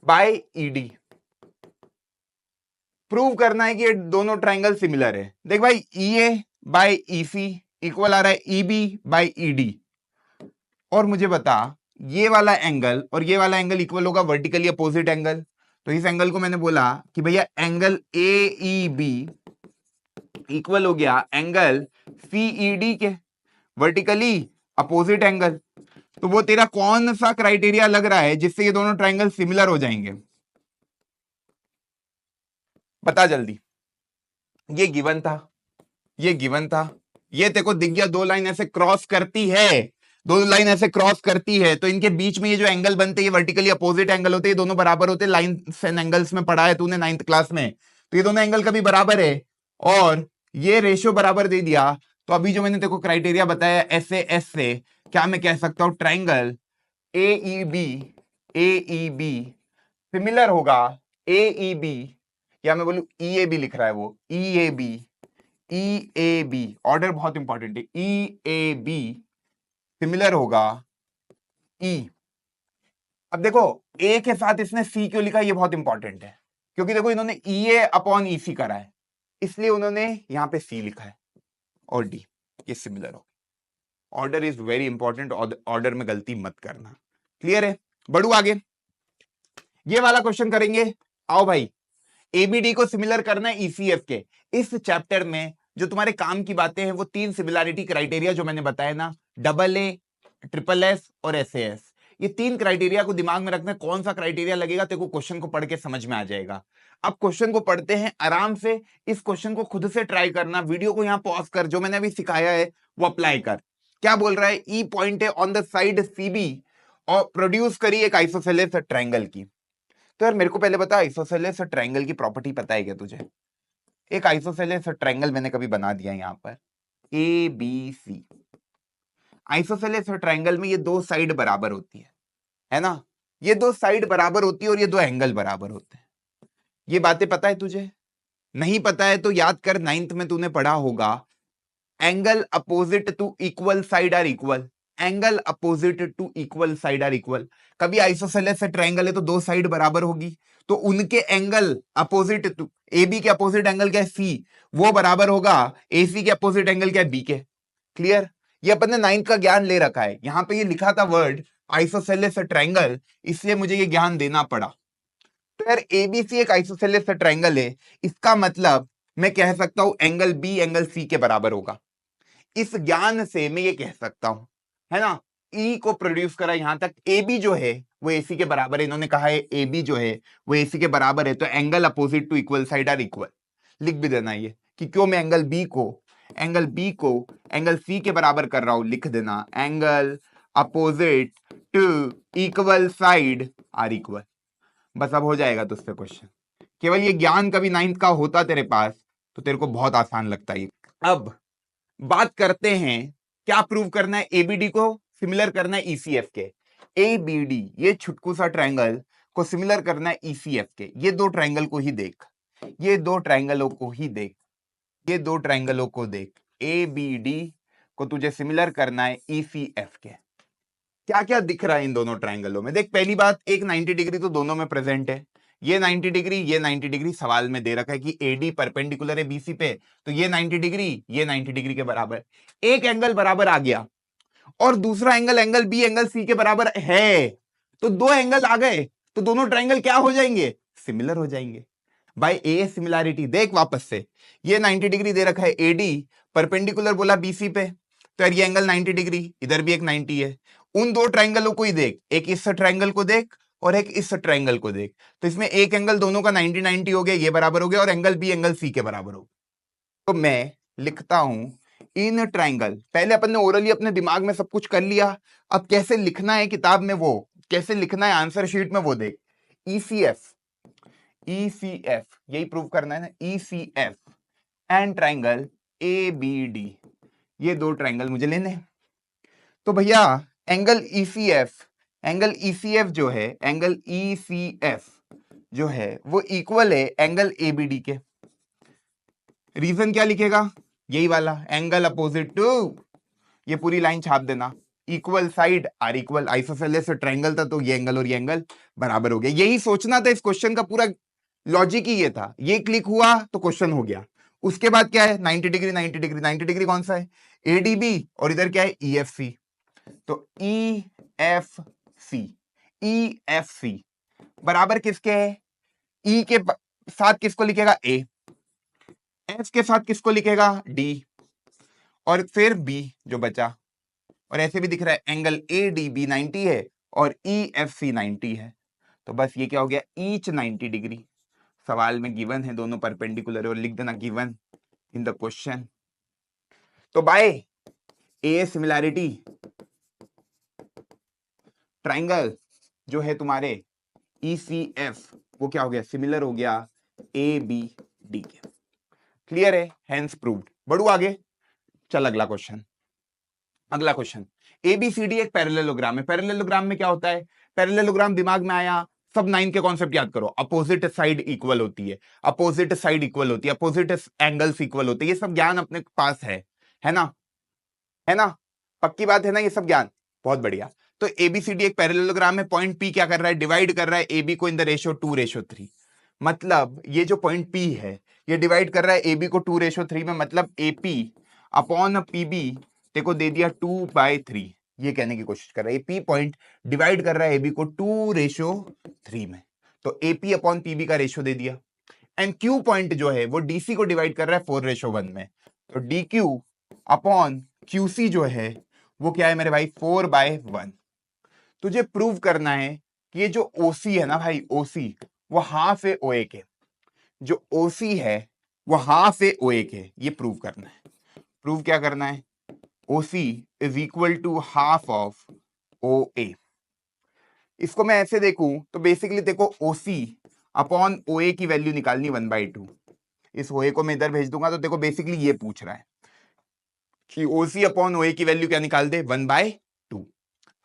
बाई ED। प्रूव करना है कि ये दोनों ट्राइंगल सिमिलर है। देख भाई, EA बाई EC इक्वल आ रहा है EB बाई ED, और मुझे बता ये वाला एंगल और ये वाला एंगल इक्वल होगा वर्टिकली अपोजिट एंगल। तो इस एंगल को मैंने बोला कि भैया एंगल AEB इक्वल हो गया एंगल CED के, वर्टिकली अपोजिट एंगल। तो वो तेरा कौन सा क्राइटेरिया लग रहा है जिससे ये दोनों ट्राइंगल सिमिलर हो जाएंगे? बता जल्दी। ये गिवन था, ये गिवन था, ये तेरे को दिख गया, दो लाइन ऐसे क्रॉस करती है, दो लाइन ऐसे क्रॉस करती है, तो इनके बीच में ये जो एंगल बनते हैं ये वर्टिकली अपोजिट एंगल होते हैं, ये दोनों बराबर होते हैं। लाइन्स एंड एंगल्स में पढ़ा है तूने 9th क्लास में। तो ये दोनों एंगल कभी बराबर है और ये रेशियो बराबर दे दिया, तो अभी जो मैंने तेरे को क्राइटेरिया बताया SAS से क्या मैं कह सकता हूं, ट्राइंगल AEB सिमिलर होगा AEB, या मैं बोलूं EAB लिख रहा है वो, EAB ऑर्डर बहुत इंपॉर्टेंट है, EAB सिमिलर होगा E। अब देखो A के साथ इसने C क्यों लिखा, ये बहुत इंपॉर्टेंट है, क्योंकि देखो इन्होंने EA अपॉन EC करा है, इसलिए उन्होंने यहां पे C लिखा है, और D ये सिमिलर हो। Order is very important, order में गलती मत करना। क्लियर है? बढ़ू आगे, ये वाला क्वेश्चन करेंगे। आओ भाई, ABD को सिमिलर करना है ECF के। इस चैप्टर में जो तुम्हारे काम की बातें हैं वो 3 सिमिलैरिटी क्राइटेरिया जो मैंने बताया ना, AA, SSS और SAS, ये 3 क्राइटेरिया को दिमाग में रखना। कौन सा क्राइटेरिया लगेगा तेरे को क्वेश्चन को पढ़ के समझ में आ जाएगा। अब क्वेश्चन को पढ़ते हैं आराम से, इस क्वेश्चन को खुद से ट्राई करना, वीडियो को यहां पॉज कर, जो मैंने अभी सिखाया है वो अप्लाई कर। क्या बोल रहा है, E पॉइंट है ऑन द साइड CB और प्रोड्यूस करी एक आइसोसेलेस ट्राइंगल की। तो यार मेरे को पहले बता, आइसोसेलेस ट्राइंगल की प्रॉपर्टी पता है क्या तुझे? एक आइसोसेलेस ट्राइंगल मैंने कभी बना दिया यहां पर, ABC। आइसोसेलेस ट्राइंगल में ये दो साइड बराबर होती है ना, ये दो साइड बराबर होती है और ये दो एंगल बराबर होते हैं। ये बातें पता है तुझे? नहीं पता है तो याद कर, 9th में तूने पढ़ा होगा, angle opposite to equal side are equal, angle opposite to equal side are equal. कभी आइसोसेलेस से ट्रायंगल है तो दो साइड बराबर होगी, तो उनके एंगल अपोजिट टू, AB के अपोजिट एंगल क्या है C, वो बराबर होगा AC के अपोजिट एंगल क्या है B के। क्लियर? ये अपन ने 9th का ज्ञान ले रखा है, यहां पे ये लिखा था वर्ड आइसोसेलेस ट्रायंगल, इसलिए मुझे ये ज्ञान देना पड़ा। तो यार ABC एक आइसोसेलेस ट्रायंगल है, इसका मतलब मैं कह सकता हूं एंगल B एंगल C के बराबर होगा। इस ज्ञान से मैं ये कह सकता हूं, है ना, E को प्रोड्यूस करा यहां तक, AB जो है वो AC के बराबर है, इन्होंने कहा है AB जो है वो AC के बराबर है, तो angle opposite to equal side are equal. लिख भी देना ये कि क्यों मैं एंगल B को एंगल C के बराबर कर रहा हूं, लिख देना angle opposite to equal side are equal. बस अब हो जाएगा तुझसे क्वेश्चन। केवल ये ज्ञान कभी 9th का होता तेरे पास तो तेरे को बहुत आसान लगता है। अब बात करते हैं क्या प्रूव करना है, ABD को सिमिलर करना है ECF के। ABD ये छुटकू सा ट्रायंगल को सिमिलर करना है ECF के। ये दो ट्रायंगल को ही देख, ये दो ट्रायंगलों को ही देख, ये दो ट्रायंगलों को देख, ABD को तुझे सिमिलर करना है ECF के। क्या क्या दिख रहा है इन दोनों ट्रायंगलों में? देख, पहली बात, एक 90 डिग्री तो दोनों में प्रेजेंट है, ये 90 डिग्री, ये 90 डिग्री सवाल में दे रखा है कि AD परपेंडिकुलर है BC पे, तो ये 90 डिग्री, ये 90 डिग्री के बराबर, एक एंगल बराबर आ गया, और दूसरा एंगल B एंगल C के बराबर है, तो दो एंगल आ गए, तो दोनों ट्रायंगल क्या हो जाएंगे, सिमिलर हो जाएंगे बाय ए सिमिलैरिटी। देख वापस से, ये 90 डिग्री दे रखा है AD, परपेंडिकुलर बोला BC पे, तो यार ये एंगल 90 डिग्री, इधर भी एक 90 है। उन दो ट्रायंगलों को ही देख, एक इस ट्रायंगल को देख और एक इस ट्रायंगल को देख, तो इसमें एक एंगल दोनों का 90-90 हो गया, ये बराबर हो गया, और एंगल बी एंगल सी के बराबर हो गया। तो मैं लिखता हूं इन ट्रायंगल, पहले अपन ने ओरली अपने दिमाग में सब कुछ कर लिया, अब कैसे लिखना है किताब में, वो कैसे लिखना है आंसर शीट में वो देख। ईसीएफ, ईसीएफ यही प्रूव करना है ना, ECF and triangle A B D, ये दो ट्रायंगल मुझे लेने हैं। तो भैया एंगल ईसीएफ, एंगल ईसीएफ जो है, एंगल ईसीएफ जो है वो इक्वल है एंगल एबीडी के। रीजन क्या लिखेगा, यही वाला एंगल अपोजिट टू, ये पूरी लाइन छाप देना, equal side are equal, isosceles triangle था तो ये एंगल और ये एंगल बराबर हो गया। यही सोचना था, इस क्वेश्चन का पूरा लॉजिक ही ये था, ये क्लिक हुआ तो क्वेश्चन हो गया। उसके बाद क्या है, 90 डिग्री 90 डिग्री, 90 डिग्री कौन सा है, एडीबी, और इधर क्या है ईएफसी, तो ईएफसी, ईएफसी बराबर किसके है, ई के साथ किसको लिखेगा ए, एफ के साथ किसको लिखेगा डी, और फिर बी जो बचा, और ऐसे भी दिख रहा है एंगल ए डी बी 90 है और ई एफ सी 90 है, तो बस ये क्या हो गया, ईच 90 डिग्री। सवाल में गिवन है दोनों परपेंडिकुलर, और लिख देना गिवन इन द क्वेश्चन। तो बाय ए सिमिलैरिटी ट्रायंगल जो है तुम्हारे ईसीएफ वो क्या हो गया, सिमिलर हो गया ए बी डी के। क्लियर है, हेंस प्रूव्ड। बढ़ू आगे, चल अगला क्वेश्चन। अगला क्वेश्चन, एबीसीडी एक पैरेललोग्राम है। पैरेललोग्राम में क्या होता है, पैरेललोग्राम दिमाग में आया, सब 9 के कॉन्सेप्ट याद करो, अपोजिट साइड इक्वल होती है, अपोजिट साइड इक्वल होती है, अपोजिट एंगल्स इक्वल होते हैं, ये सब ज्ञान अपने पास है ना, है ना, पक्की बात है ना, ये सब ज्ञान बहुत बढ़िया। तो एबीसीडी एक पैरेललोग्राम है, पॉइंट पी क्या कर रहा है, डिवाइड कर रहा है एबी को इन द रेशियो 2:3। मतलब ये जो पॉइंट पी है ये डिवाइड कर रहा है एबी को 2:3 में, मतलब एपी अपॉन पीबी देखो दे दिया 2/3, ये कहने की कोशिश कर रहा है, पी पॉइंट डिवाइड कर रहा है एबी को 2:3 में, तो एपी अपॉन पीबी का रेशियो दे दिया। एंड क्यू पॉइंट जो है वो डीसी को डिवाइड कर रहा है 4:1 में, तो डी क्यू अपॉन क्यूसी जो है वो क्या है मेरे भाई 4/1। तुझे प्रूव करना है कि ये जो ओसी है ना भाई, ओसी वो हाफ है ओए के, जो ओसी है वो हाफ है ओए के, ये प्रूव करना है। प्रूव क्या करना है, OC is equal to half of OA। इसको मैं ऐसे देखूं तो बेसिकली देखो OC अपॉन OA की वैल्यू निकालनी 1/2, इस OA को मैं इधर भेज दूंगा, तो देखो बेसिकली ये पूछ रहा है कि OC अपॉन OA की वैल्यू क्या निकाल दे 1/2।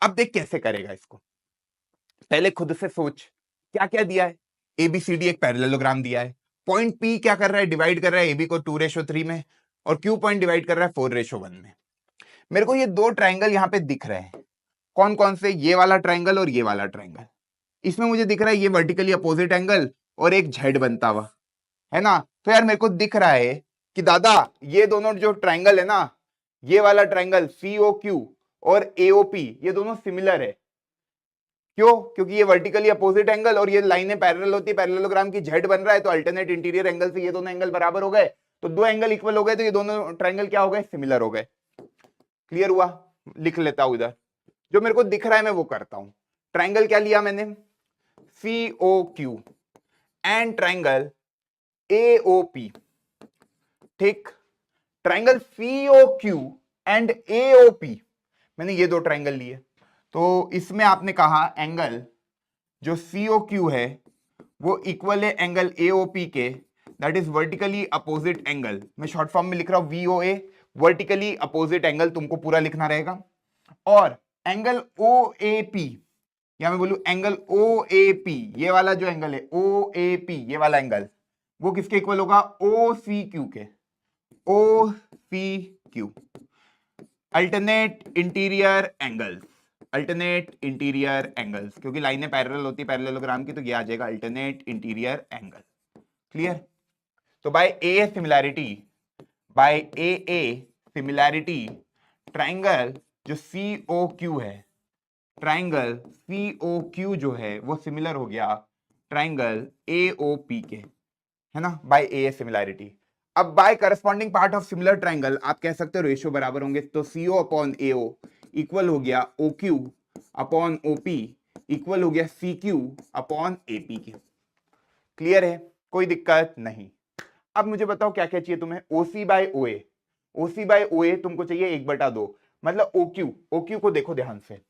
अब देख कैसे करेगा इसको, पहले खुद से सोच क्या क्या दिया है, ABCD एक पैरेललोग्राम दिया है, पॉइंट P क्या कर रहा है, डिवाइड कर रहा है AB को 2:3 में, और Q पॉइंट डिवाइड कर रहा है 4:1 में। मेरे को ये दो ट्रायंगल यहाँ पे दिख रहे हैं, कौन कौन से, ये वाला ट्रायंगल और ये वाला ट्रायंगल। इसमें मुझे दिख रहा है ये वर्टिकली अपोजिट एंगल और एक जेड बनता हुआ, है ना। तो यार मेरे को दिख रहा है कि दादा ये दोनों जो ट्रायंगल है ना, ये वाला ट्रायंगल COQ और AOP ये दोनों सिमिलर है। क्यों, क्योंकि ये वर्टिकली अपोजिट एंगल और ये लाइनें पैरेलल होती है, पैरेललोग्राम की जेड बन रहा है, तो अल्टरनेट इंटीरियर एंगल से ये दोनों एंगल बराबर हो गए, तो दो एंगल इक्वल हो गए, तो ये दोनों ट्रायंगल क्या हो गए, सिमिलर हो गए। क्लियर हुआ, लिख लेता हूं इधर, जो मेरे को दिख रहा है मैं वो करता हूं। ट्रायंगल क्या लिया मैंने, COQ एंड ट्रायंगल AOP, ठीक। ट्रायंगल COQ एंड AOP मैंने ये दो ट्रायंगल लिए, तो इसमें आपने कहा एंगल जो COQ है वो इक्वल है एंगल AOP के, that is vertically opposite angle. मैं शॉर्ट फॉर्म में लिख रहा हूं VOA, वर्टिकली अपोजिट एंगल तुमको पूरा लिखना रहेगा। और एंगल OAP, या मैं बोलूं एंगल OAP, ये वाला जो एंगल है OAP, ये वाला एंगल वो किसके इक्वल होगा, OCQ के, OCQ alternate interior angles, alternate interior angles, क्योंकि लाइनें पैरेलल होती है पैरेललोग्राम की, तो ये आ जाएगा अल्टरनेट इंटीरियर एंगल। क्लियर। तो by a similarity, by a similarity triangle जो COQ है, ट्रायंगल COQ जो है वो सिमिलर हो गया ट्रायंगल AOP के, है ना, बाय ए सिमिलैरिटी। अब by corresponding part of similar triangle आप कह सकते हो रेशियो बराबर होंगे, तो CO अपॉन AO इक्वल हो गया OQ अपॉन OP इक्वल हो गया सी क्यू अपॉन एपी के। क्लियर है, कोई दिक्कत नहीं। अब मुझे बताओ क्या क्या चाहिए तुम्हें, ओसी बाय ओए, ओसी बाय ओए तुमको चाहिए 1/2, मतलब ओक्यू, ओक्यू को देखो ध्यान से,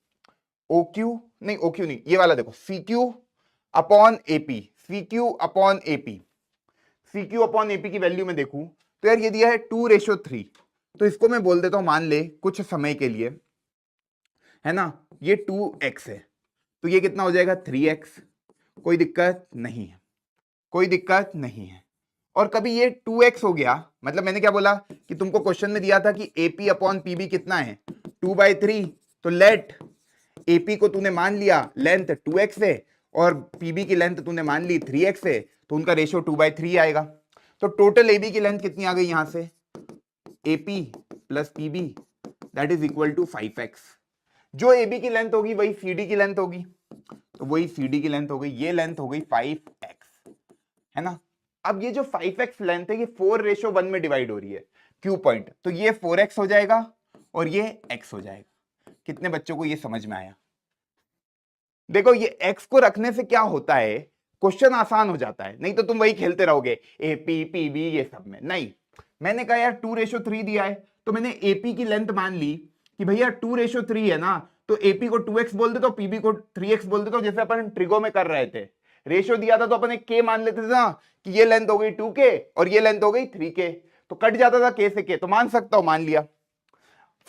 ओक्यू नहीं, ओक्यू नहीं, ये वाला देखो, C Q upon AP, C Q upon AP, C Q upon AP की वैल्यू में देखूं तो यार ये दिया है 2:3, तो इसको मैं बोल देता हूं, मान ले कुछ समय के लिए, है ना, ये 2x है, तो ये कितना हो जाएगा 3x, कोई दिक्कत नहीं है, कोई दिक्कत नहीं है। और कभी ये 2x हो गया, मतलब मैंने क्या बोला कि तुमको क्वेश्चन में दिया था कि AP अपॉन PB कितना है 2/3, तो लेट AP को तूने मान लिया लेंथ 2x है और PB की लेंथ तूने मान ली 3x है, तो उनका रेशियो 2/3 आएगा। तो टोटल AB की लेंथ कितनी आ गई यहां से, AP plus PB that is equal to 5x। जो AB की लेंथ होगी वही CD की लेंथ होगी, तो वही CD की लेंथ हो गई, ये लेंथ हो गई 5x, है ना। अब ये जो 5x लेंथ है ये 4:1 में डिवाइड हो रही है क्यू पॉइंट, तो ये 4x हो जाएगा और ये x हो जाएगा। कितने बच्चों को ये समझ में आया? देखो ये x को रखने से क्या होता है, क्वेश्चन आसान हो जाता है, नहीं तो तुम वही खेलते रहोगे AP PB ये सब में। नहीं, मैंने कहा यार 2:3 दिया है, तो मैंने AP की लेंथ मान ली कि भैया 2:3 है ना, तो AP को 2x बोल देता हूं, PB को 3x बोल देता हूं, जैसे अपन ट्रिगो में कर रहे थे। रेशियो दिया था तो अपन एक k मान लेते थे ना, कि ये लेंथ हो गई 2k और ये लेंथ हो गई 3k, तो कट जाता था k से k, तो मान सकता हूं, मान लिया।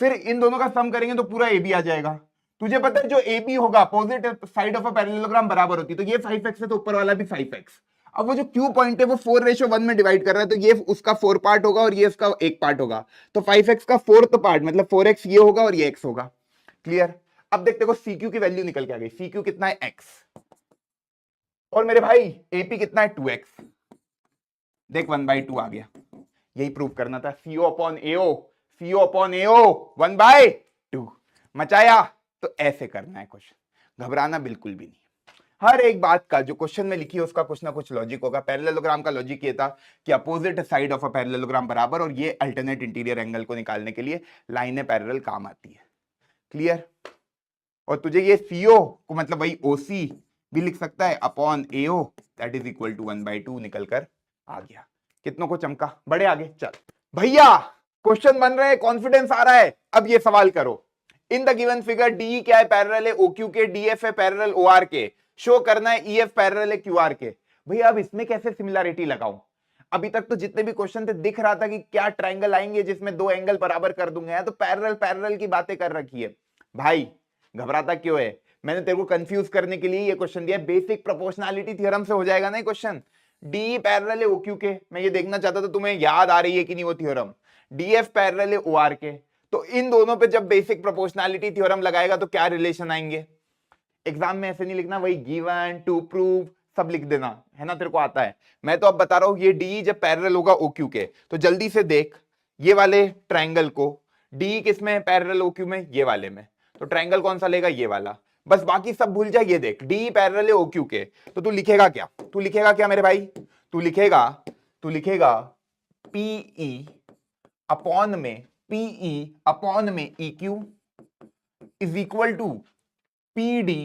फिर इन दोनों का सम करेंगे तो पूरा AB आ जाएगा। तुझे पता है जो AB होगा opposite side of a parallelogram बराबर होती है, तो ये 5x है तो ऊपर वाला भी 5x। अब वो जो क्यू पॉइंट है वो 4:1 में डिवाइड कर रहा है, तो ये उसका 4 पार्ट होगा और ये उसका 1 पार्ट होगा, तो 5x का 4th पार्ट मतलब 4x ये होगा और ये x होगा। क्लियर? अब देखते हो CQ की वैल्यू निकल के आ गई, CQ कितना है x, और मेरे भाई AP कितना है 2x, देख 1/2 आ गया। यही प्रूव करना था, CO upon AO, CO upon AO 1/2 मचाया। तो ऐसे करना है क्वेश्चन, घबराना बिल्कुल भी नहीं। हर एक बात का जो क्वेश्चन में लिखी है उसका कुछ ना कुछ लॉजिक होगा। पैरेललोग्राम का लॉजिक ये था कि opposite side of a parallelogram बराबर, और ये अल्टरनेट इंटीरियर एंगल को निकालने के लिए लाइनें पैरेलल काम आती है। क्लियर? और तुझे ये CO को मतलब वही OC भी लिख सकता है upon AO that is equal to 1/2 निकल कर आ गया। कितनों को चमका? बड़े आगे चल भैया, क्वेश्चन बन रहे हैं, कॉन्फिडेंस आ रहा है। अब ये सवाल करो, इन द गिवन फिगर डी क्या है, पैरेलल है OQ के, DF है पैरेलल OR के, शो करना है EF पैरेलल है QR के। भैया अब इसमें कैसे सिमिलैरिटी लगाऊं? अभी तक तो जितने भी क्वेश्चन थे दिख रहा था कि क्या ट्रायंगल आएंगे जिसमें दो एंगल बराबर कर दूंगा, तो पैरेलल पैरेलल की बातें कर रखी है। भाई घबराता क्यों है? मैंने तेरे को कंफ्यूज करने के लिए ये क्वेश्चन दिया। बेसिक प्रोपोर्शनैलिटी थ्योरम से हो जाएगा ना ये क्वेश्चन। डी पैरेलल है OQ के, मैं ये देखना चाहता था तुम्हें याद आ रही है कि नहीं वो थ्योरम। DF पैरेलल है OR के, तो इन दोनों पे जब बेसिक प्रोपोर्शनैलिटी थ्योरम लगाएगा तो क्या रिलेशन आएंगे। एग्जाम में ऐसे नहीं लिखना, वही गिवन टू प्रूव सब लिख देना, है ना, तेरे को आता है। मैं तो अब बता रहा हूं, ये डी जब पैरेलल होगा OQ के, तो जल्दी से देख ये वाले ट्रायंगल को, डी किसमें पैरेलल OQ में, ये वाले में, तो ट्रायंगल कौन सा लेगा, ये वाला। बस बाकी सब भूल जा। ये देख डी पैरेलल है OQ के, तो तू लिखेगा क्या, तू लिखेगा क्या मेरे भाई, तू लिखेगा PE अपॉन में PE अपॉन में EQ is equal to PD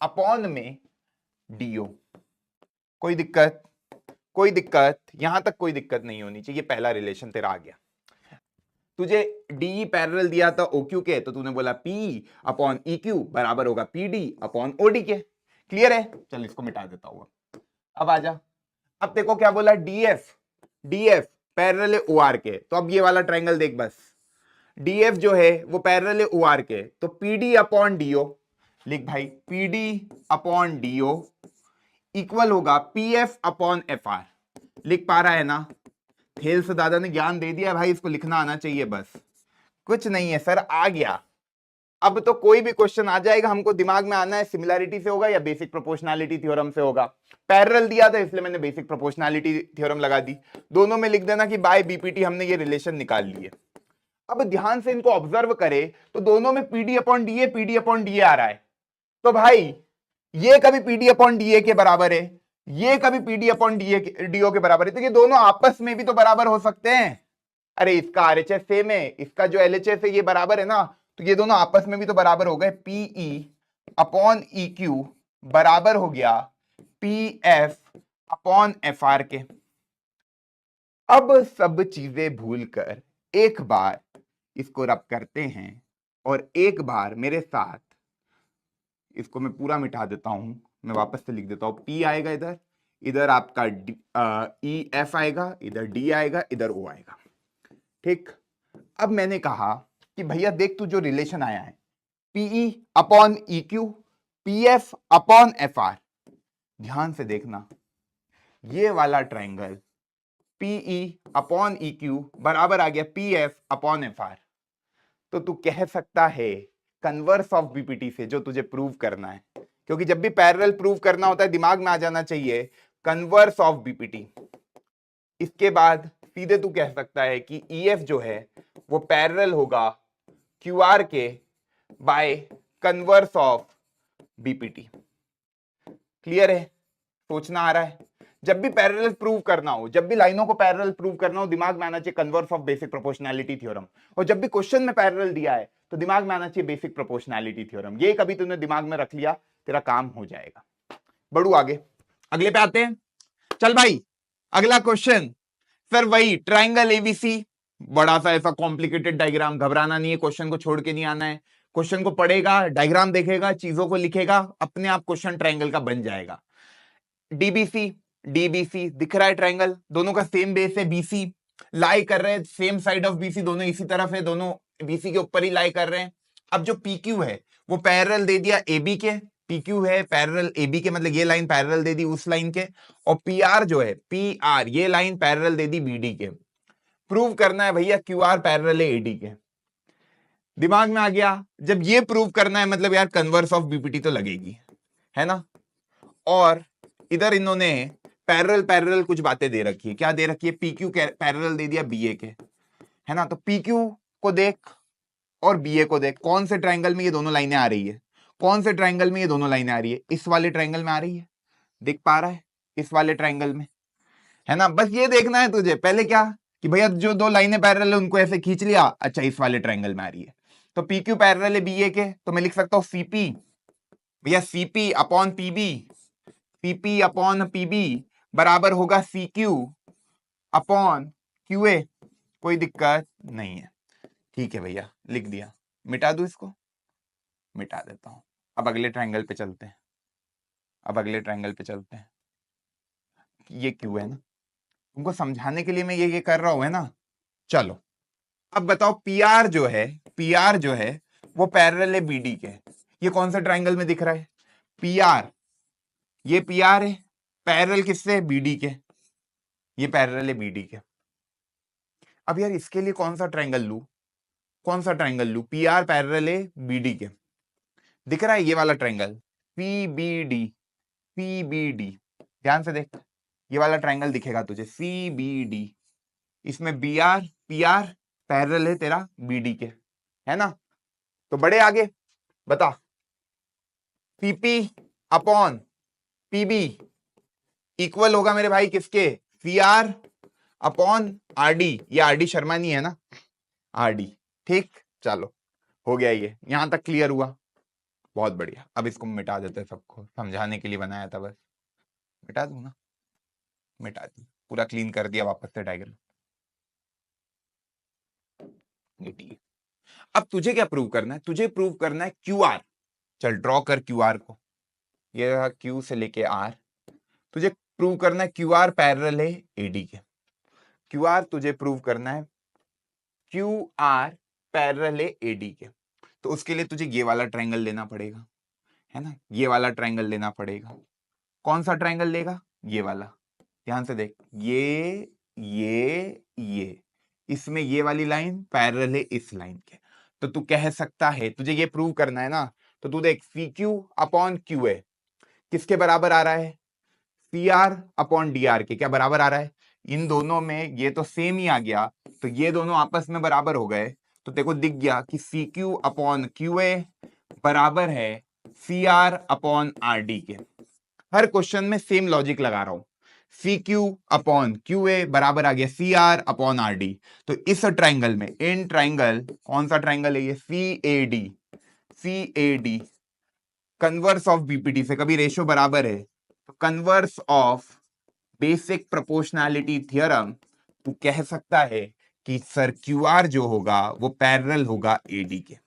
upon में DO। कोई दिक्कत? कोई दिक्कत? यहां तक कोई दिक्कत नहीं होनी चाहिए। पहला रिलेशन तेरा आ गया। तुझे DE पैरेलल दिया था OQ के, तो तूने बोला PE अपॉन EQ बराबर होगा PD अपॉन OD के। क्लियर है? चल इसको मिटा देता हूं। अब आजा, अब देखो क्या बोला, DF पैरेलल है OR के, तो अब ये वाला ट्रायंगल देख, बस DF जो है वो पैरेलल है OR के, तो PD अपॉन DO लिख भाई, PD अपॉन DO इक्वल होगा PF अपॉन FR। लिख पा रहा है ना? खेल से दादा ने ज्ञान दे दिया भाई, इसको लिखना आना चाहिए, बस कुछ नहीं है सर, आ गया। अब तो कोई भी क्वेश्चन आ जाएगा, हमको दिमाग में आना है सिमिलैरिटी से होगा या बेसिक प्रोपोर्शनैलिटी थ्योरम से होगा। पैरेलल दिया था इसलिए मैंने बेसिक प्रोपोर्शनैलिटी थ्योरम लगा दी। दोनों में लिख देना कि बाय BPT हमने ये रिलेशन निकाल लिए। अब ध्यान से इनको ऑब्जर्व करे तो दोनों में PD अपॉन DA आ रहा है, तो भाई ये कभी PD अपॉन DA के बराबर है, ये कभी PD अपॉन DO के बराबर है, तो ये दोनों आपस में भी तो बराबर हो सकते हैं। अरे इसका RHS सेम है, इसका जो LHS है ये बराबर है ना, तो ये दोनों आपस में भी तो बराबर हो गए, पीई अपॉन ई क्यू बराबर हो गया P F upon F are के। अब सब चीजें भूलकर एक बार इसको रब करते हैं और एक बार मेरे साथ इसको मैं पूरा मिटा देता हूं, मैं वापस से लिख देता हूं। पी आएगा इधर, इधर आपका ई एफ आएगा, इधर डी आएगा, इधर ओ आएगा। ठीक, अब मैंने कहा कि भैया देख तू जो रिलेशन आया है PE upon E Q P F upon F R, ध्यान से देखना ये वाला triangle PE upon E Q बराबर आ गया P F upon F R. तो तू कह सकता है कन्वर्स ऑफ बीपीटी से जो तुझे प्रूव करना है, क्योंकि जब भी पैरेलल प्रूव करना होता है दिमाग में आ जाना चाहिए कन्वर्स ऑफ बीपीटी। इसके बाद सीधे तू कह सकता है कि ईएफ जो है वो पैरेलल होगा क्यूआर के by converse of BPT. Clear है? सोचना आ रहा है? जब भी पैरेलल प्रूव करना हो, जब भी लाइनों को पैरेलल प्रूव करना हो, दिमाग में आना चाहिए converse of basic proportionality theorem. और जब भी क्वेश्चन में पैरेलल दिया है तो दिमाग में आना चाहिए बेसिक प्रोपोर्शनैलिटी थ्योरम। ये कभी तुमने दिमाग में रख लिया, तेरा काम हो जाएगा। बढ़ू आगे, अगले पे आते हैं। चल भाई, अगला क्वेश्चन सर वही ट्राइंगल एबीसी, बड़ा सा ऐसा कॉम्प्लिकेटेड डायग्राम। घबराना नहीं है, क्वेश्चन को छोड़ के नहीं आना है। क्वेश्चन को पढ़ेगा, डायग्राम देखेगा, चीजों को लिखेगा, अपने आप क्वेश्चन ट्राइंगल का बन जाएगा। डीबीसी डीबीसी दिख रहा है ट्राइंगल, दोनों का सेम बेस है बीसी, लाई कर रहे हैं सेम साइड ऑफ बीसी, दोनों इसी तरफ है, दोनों बीसी के ऊपर ही लाई कर रहे हैं। अब जो पीक्यू है वो पैरेलल दे दिया एबी के, पीक्यू है पैरेलल एबी के, मतलब ये लाइन पैरेलल दे दी उस लाइन के, और पीआर जो है पीआर ये लाइन पैरेलल दे दी बीडी के। प्रूव करना है भैया क्यूआर पैरेलल है एडी के। दिमाग में आ गया? जब ये प्रूव करना है मतलब यार कन्वर्स ऑफ बीपीटी तो लगेगी, है ना। और इधर इन्होंने पैरेलल पैरेलल कुछ बातें दे रखी है। क्या दे रखी है? पीक्यू पैरेलल दे दिया बीए के, है ना। तो पीक्यू को देख और बीए को देख, कौन से ट्राइंगल में ये दोनों लाइनें आ रही है, कौन से ट्राइंगल में ये दोनों लाइनें आ रही है? इस वाले ट्राइंगल में आ रही है, दिख पा रहा है? इस वाले ट्राइंगल में, है ना। बस ये देखना है तुझे पहले क्या कि भैया जो दो लाइनें पैरेलल है उनको ऐसे खींच लिया, अच्छा इस वाले ट्राइंगल में आ रही है। तो पीक्यू पैरेलल है बीए के, तो मैं लिख सकता हूं सीपी, भैया CP upon PB, PP upon PB बराबर होगा सी क्यू अपॉन क्यूए। कोई दिक्कत नहीं है, ठीक है भैया, लिख दिया। मिटा दूं इसको? मिटा देता हूं। अब अगले ट्रायंगल पे चलते हैं, अब अगले ट्रायंगल पे चलते हैं। ये क्यू है ना, तुमको समझाने के लिए मैं ये कर रहा हूं, है ना। चलो अब बताओ, पीआर जो है, पीआर जो है वो पैरेलल है बीडी के। ये कौन सा ट्रायंगल में दिख रहा है? पीआर, ये पीआर है पैरेलल किससे? बीडी के। ये पैरेलल है बीडी के। अब यार इसके लिए कौन सा ट्रायंगल लू, कौन सा ट्रायंगल लू? पीआर पैरेलल है बीडी के, दिख रहा है ये वाला ट्रायंगल पीबीडी, पीबीडी, ध्यान से देख, ये वाला ट्रायंगल दिखेगा तुझे सीबीडी। इसमें बीआर पीआर पैरेलल है तेरा बीडी के, है ना। तो बड़े आगे बता, पीपी अपॉन पीबी इक्वल होगा मेरे भाई किसके? CR upon RD. ये आरडी शर्मा नहीं है ना, आरडी। ठीक, चलो हो गया, ये यहां तक क्लियर हुआ, बहुत बढ़िया। अब इसको मिटा देते हैं, सबको समझाने के लिए बनाया था, बस मिटा दूं ना, मिटा दी, पूरा क्लीन कर दिया वापस से डायग्राम। अब तुझे क्या प्रूव करना है? तुझे प्रूव करना है क्यूआर। चल ड्रॉ कर क्यूआर को, ये रहा क्यू से लेके आर। तुझे प्रूव करना है क्यूआर पैरेलल है एडी के। क्यूआर तुझे प्रूव करना है क्यूआर पैरेलल है एडी के। तो उसके लिए तुझे ये वाला ट्रायंगल लेना पड़ेगा, है ना, ये वाला ट्रायंगल लेना पड़ेगा। कौन सा ट्रायंगल लेगा? ये वाला, ध्यान से देख, ये इसमें ये वाली लाइन पैरेलल है इस लाइन के। तो तू कह सकता है, तुझे ये प्रूव करना है ना, तो तू देख C Q upon Q A किसके बराबर आ रहा है? C R upon D R के। क्या बराबर आ रहा है? इन दोनों में ये तो सेम ही आ गया, तो ये दोनों आपस में बराबर हो गए। तो तेरे को दिख गया कि C Q upon Q A बराबर है C R upon R D के। हर क्वेश्चन में सेम लॉजिक लगा रहा हूं, C Q upon Q A बराबर आ गया C R upon R D. तो इस ट्राइंगल में, इन ट्राइंगल, कौन सा ट्राइंगल है ये, C A D converse of BPT से कभी रेशो बराबर है तो converse of basic proportionality theorem, तू कह सकता है कि सर क्यू आर जो होगा वो पैरेलल होगा एडी के।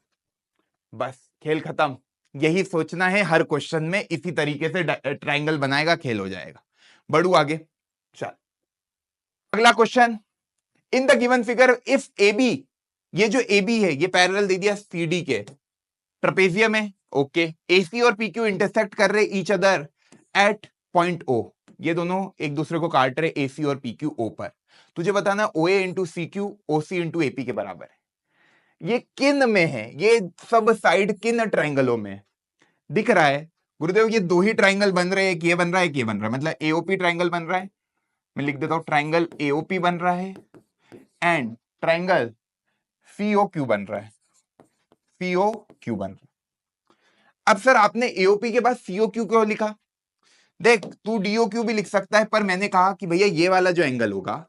बस खेल खत्म। यही सोचना है हर क्वेश्चन में, इसी तरीके से ट्राइंगल बनाएगा, खेल हो जाएगा। बढ़ू आगे, चल अगला question. In the given figure if A B, ये जो ए बी है ये पैरेलल दे दिया सी डी के, ट्रेपेजियम है, ओके, एसी और पीक्यू इंटरसेक्ट कर रहे each other at point O, ये दोनों एक दूसरे को काट रहे एसी और पीक्यू ओ पर। तुझे बताना ओ ए इंटू सी क्यू ओसी इंटू एपी के बराबर है। ये किन में है, ये सब साइड किन ट्राइंगलों में दिख रहा है गुरुदेव? ये दो ही ट्राइंगल बन रहे हैं, एक ये बन रहा है, एक ये बन रहा है, मतलब एओपी ट्राइंगल बन रहा है। मैं लिख देता हूं ट्राइंगल एओपी बन रहा है एंड ट्राइंगल सीओ क्यू बन रहा है, सीओ क्यू बन रहा है। अब सर आपने एओपी के बाद सीओ क्यू क्यों लिखा? देख तू डीओ क्यू भी लिख सकता है, पर मैंने कहा कि भैया ये वाला जो एंगल होगा